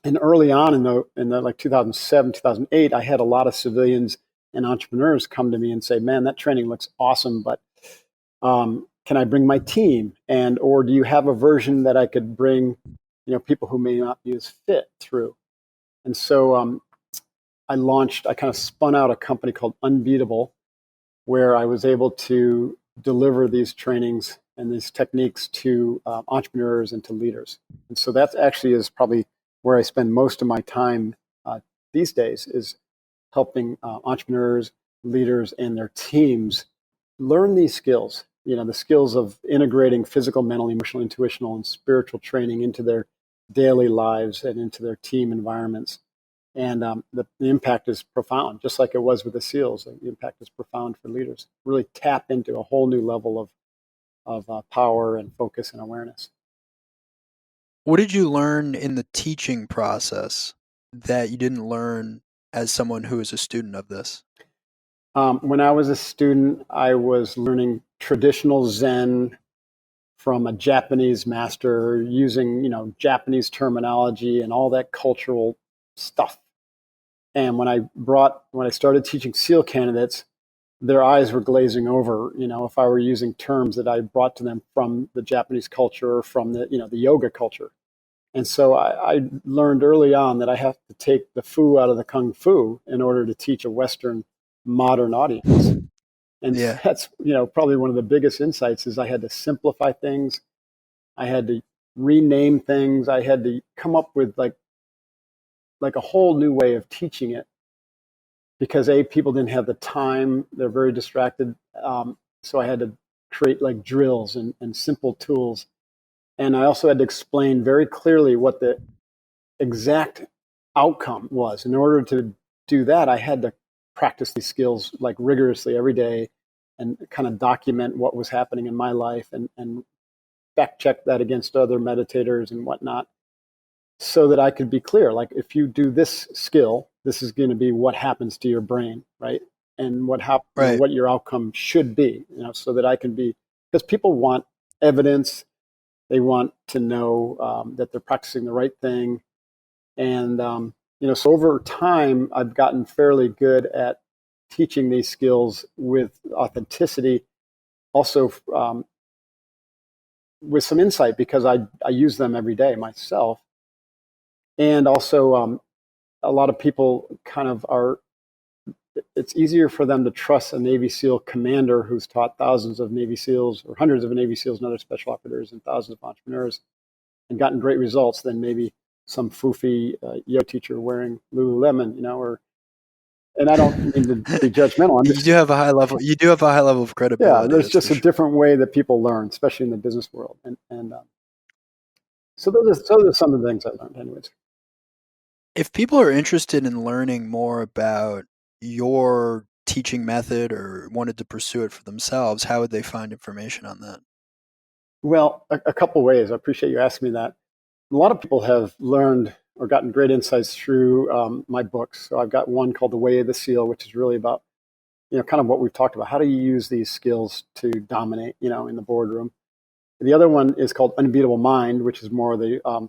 And early on in the like 2007, 2008, I had a lot of civilians and entrepreneurs come to me and say, "Man, that training looks awesome, but can I bring my team? And or do you have a version that I could bring, people who may not be as fit through?" And so I kind of spun out a company called Unbeatable, where I was able to deliver these trainings and these techniques to entrepreneurs and to leaders. And so that actually is probably where I spend most of my time these days, is helping entrepreneurs, leaders, and their teams learn these skills. The skills of integrating physical, mental, emotional, intuitional, and spiritual training into their daily lives and into their team environments. And the impact is profound, just like it was with the SEALs. The impact is profound for leaders. Really tap into a whole new level of power and focus and awareness. What did you learn in the teaching process that you didn't learn as someone who is a student of this? When I was a student, I was learning traditional Zen from a Japanese master, using Japanese terminology and all that cultural stuff. And when I started teaching SEAL candidates, their eyes were glazing over, if I were using terms that I brought to them from the Japanese culture or from the yoga culture. And so I learned early on that I have to take the foo out of the kung fu in order to teach a Western modern audience. And that's, probably one of the biggest insights is I had to simplify things. I had to rename things. I had to come up with like a whole new way of teaching it, because people didn't have the time. They're very distracted. So I had to create like drills and simple tools. And I also had to explain very clearly what the exact outcome was. In order to do that, I had to practice these skills like rigorously every day and kind of document what was happening in my life and fact check that against other meditators and whatnot, so that I could be clear. Like, if you do this skill, this is going to be what happens to your brain, right? And what your outcome should be, so that I can be, because people want evidence. They want to know that they're practicing the right thing. And, so over time, I've gotten fairly good at teaching these skills with authenticity, also with some insight, because I use them every day myself. And also, a lot of people it's easier for them to trust a Navy SEAL commander who's taught thousands of Navy SEALs or hundreds of Navy SEALs and other special operators and thousands of entrepreneurs and gotten great results than maybe some foofy yoga teacher wearing Lululemon, and I don't mean to be judgmental. You do have a high level. You do have a high level of credibility. Yeah, there's just a different way that people learn, especially in the business world, and so those are some of the things I learned, anyways. If people are interested in learning more about your teaching method or wanted to pursue it for themselves, how would they find information on that? Well, a couple ways. I appreciate you asking me that. A lot of people have learned or gotten great insights through my books. So I've got one called The Way of the SEAL, which is really about, kind of what we've talked about. How do you use these skills to dominate, in the boardroom? The other one is called Unbeatable Mind, which is more the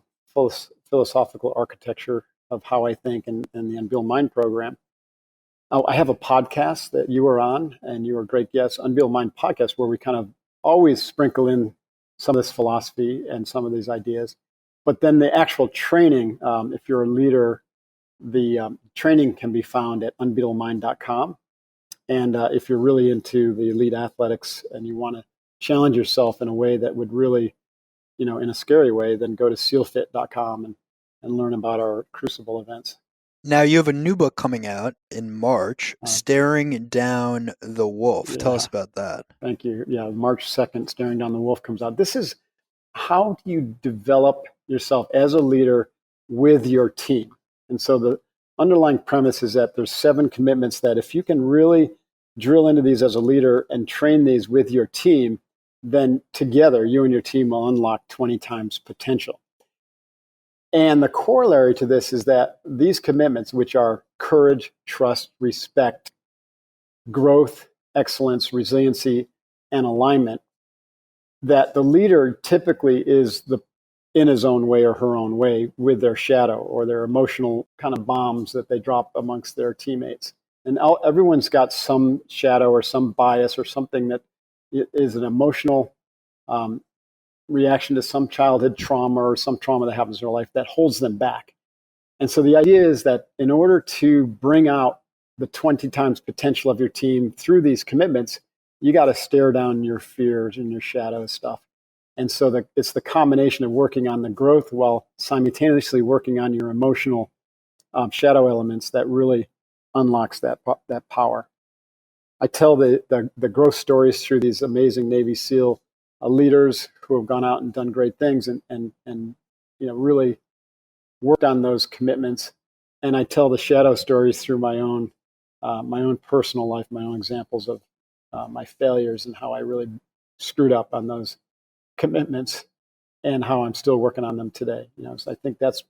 philosophical architecture of how I think, and the Unbeatable Mind program. I have a podcast that you are on, and you are a great guest, Unbeatable Mind podcast, where we kind of always sprinkle in some of this philosophy and some of these ideas. But then the actual training, if you're a leader, the training can be found at unbeatablemind.com. And if you're really into the elite athletics and you want to challenge yourself in a way that would really, in a scary way, then go to sealfit.com and learn about our Crucible events. Now, you have a new book coming out in March, Staring Down the Wolf. Yeah. Tell us about that. Thank you. Yeah, March 2nd, Staring Down the Wolf comes out. This is how do you develop yourself as a leader with your team. And so the underlying premise is that there's 7 commitments that if you can really drill into these as a leader and train these with your team, then together you and your team will unlock 20 times potential. And the corollary to this is that these commitments, which are courage, trust, respect, growth, excellence, resiliency, and alignment, that the leader typically is in his own way or her own way with their shadow or their emotional kind of bombs that they drop amongst their teammates. And everyone's got some shadow or some bias or something that is an emotional reaction to some childhood trauma or some trauma that happens in their life that holds them back. And so the idea is that in order to bring out the 20 times potential of your team through these commitments, you got to stare down your fears and your shadow stuff. And so it's the combination of working on the growth while simultaneously working on your emotional shadow elements that really unlocks that power. I tell the growth stories through these amazing Navy SEAL leaders who have gone out and done great things and really worked on those commitments. And I tell the shadow stories through my own personal life, my own examples of my failures and how I really screwed up on those commitments and how I'm still working on them today. So I think that's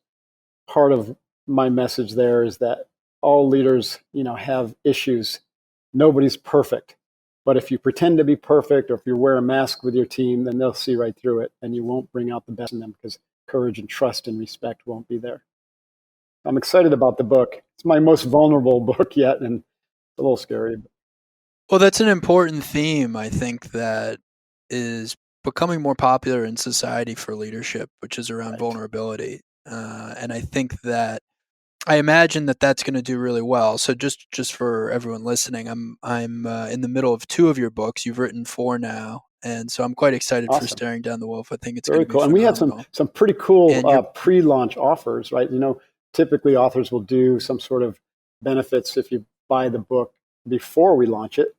part of my message there, is that all leaders, have issues. Nobody's perfect. But if you pretend to be perfect, or if you wear a mask with your team, then they'll see right through it, and you won't bring out the best in them because courage and trust and respect won't be there. I'm excited about the book. It's my most vulnerable book yet, and a little scary. Well, that's an important theme, I think, that is becoming more popular in society for leadership, which is around vulnerability. And I think that I imagine that that's going to do really well. So just for everyone listening, I'm in the middle of 2 of your books. You've written 4 now, and so I'm quite excited for Staring Down the Wolf. I think it's very going to be cool. And we had some pretty cool pre-launch offers, right? Typically authors will do some sort of benefits if you buy the book before we launch it.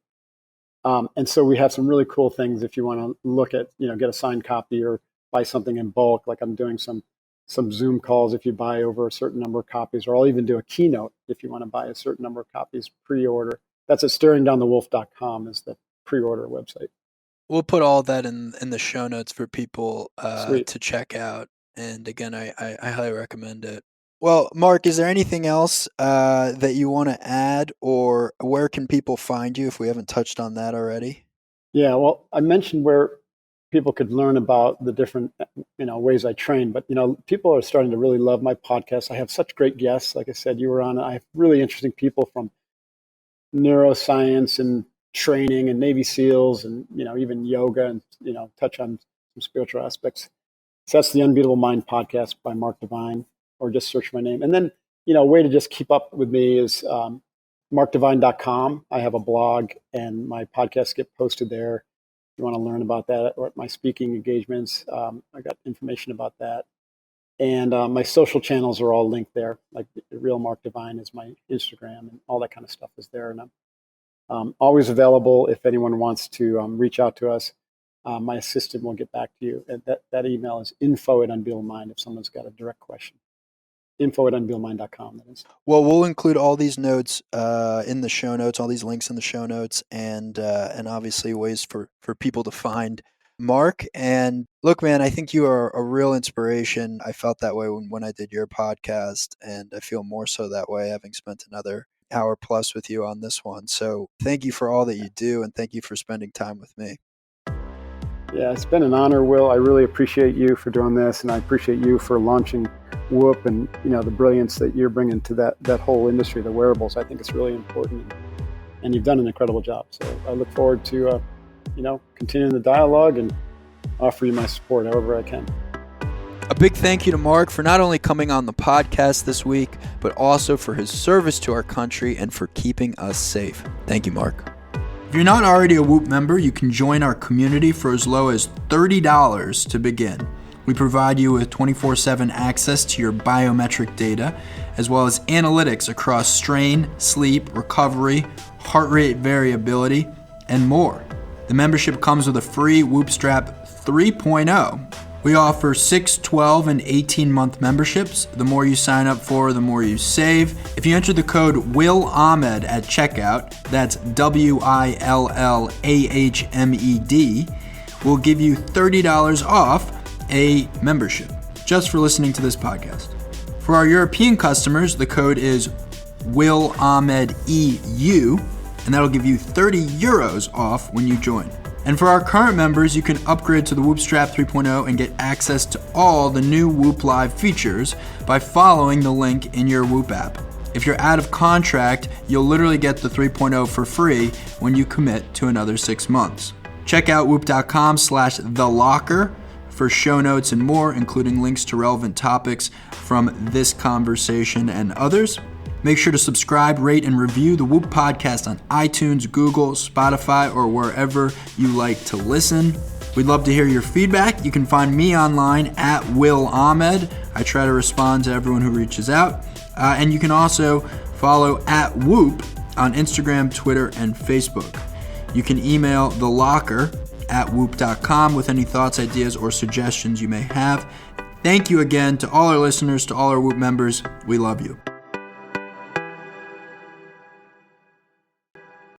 And so we have some really cool things if you want to look at, get a signed copy or buy something in bulk. Like I'm doing some Zoom calls if you buy over a certain number of copies, or I'll even do a keynote if you want to buy a certain number of copies pre-order. That's at staringdownthewolf.com is the pre-order website. We'll put all that in the show notes for people to check out. And again, I highly recommend it. Well, Mark, is there anything else that you want to add, or where can people find you if we haven't touched on that already? Yeah, well, I mentioned where people could learn about the different, ways I train. But, people are starting to really love my podcast. I have such great guests. Like I said, you were on. I have really interesting people from neuroscience and training and Navy SEALs and, even yoga and, touch on some spiritual aspects. So that's the Unbeatable Mind podcast by Mark Divine, or just search my name. And then, a way to just keep up with me is markdivine.com. I have a blog and my podcasts get posted there. If you want to learn about that, or my speaking engagements, I got information about that. And my social channels are all linked there. Like Real Mark Divine is my Instagram, and all that kind of stuff is there. And I'm always available if anyone wants to reach out to us. My assistant will get back to you. And that email is info@unbeatableminded if someone's got a direct question. info@unbeatableminded.com. That is. Well, we'll include all these notes in the show notes, all these links in the show notes, and obviously ways for people to find Mark. And look, man, I think you are a real inspiration. I felt that way when I did your podcast, and I feel more so that way having spent another hour plus with you on this one. So thank you for all that you do, and thank you for spending time with me. Yeah, it's been an honor, Will. I really appreciate you for doing this, and I appreciate you for launching Whoop and the brilliance that you're bringing to that whole industry, the wearables. I think it's really important, and you've done an incredible job. So I look forward to continuing the dialogue and offer you my support however I can. A big thank you to Mark for not only coming on the podcast this week, but also for his service to our country and for keeping us safe. Thank you, Mark. If you're not already a Whoop member, you can join our community for as low as $30 to begin. We provide you with 24/7 access to your biometric data, as well as analytics across strain, sleep, recovery, heart rate variability, and more. The membership comes with a free Whoop Strap 3.0. We offer 6, 12, and 18-month memberships. The more you sign up for, the more you save. If you enter the code WILLAHMED at checkout, that's WILLAHMED, we'll give you $30 off a membership just for listening to this podcast. For our European customers, the code is WILLAHMEDEU. and that'll give you 30 euros off when you join. And for our current members, you can upgrade to the Whoop Strap 3.0 and get access to all the new Whoop Live features by following the link in your Whoop app. If you're out of contract, you'll literally get the 3.0 for free when you commit to another 6 months. Check out whoop.com/thelocker for show notes and more, including links to relevant topics from this conversation and others. Make sure to subscribe, rate, and review the Whoop podcast on iTunes, Google, Spotify, or wherever you like to listen. We'd love to hear your feedback. You can find me online at Will Ahmed. I try to respond to everyone who reaches out. And you can also follow at Whoop on Instagram, Twitter, and Facebook. You can email thelocker@whoop.com with any thoughts, ideas, or suggestions you may have. Thank you again to all our listeners, to all our Whoop members. We love you.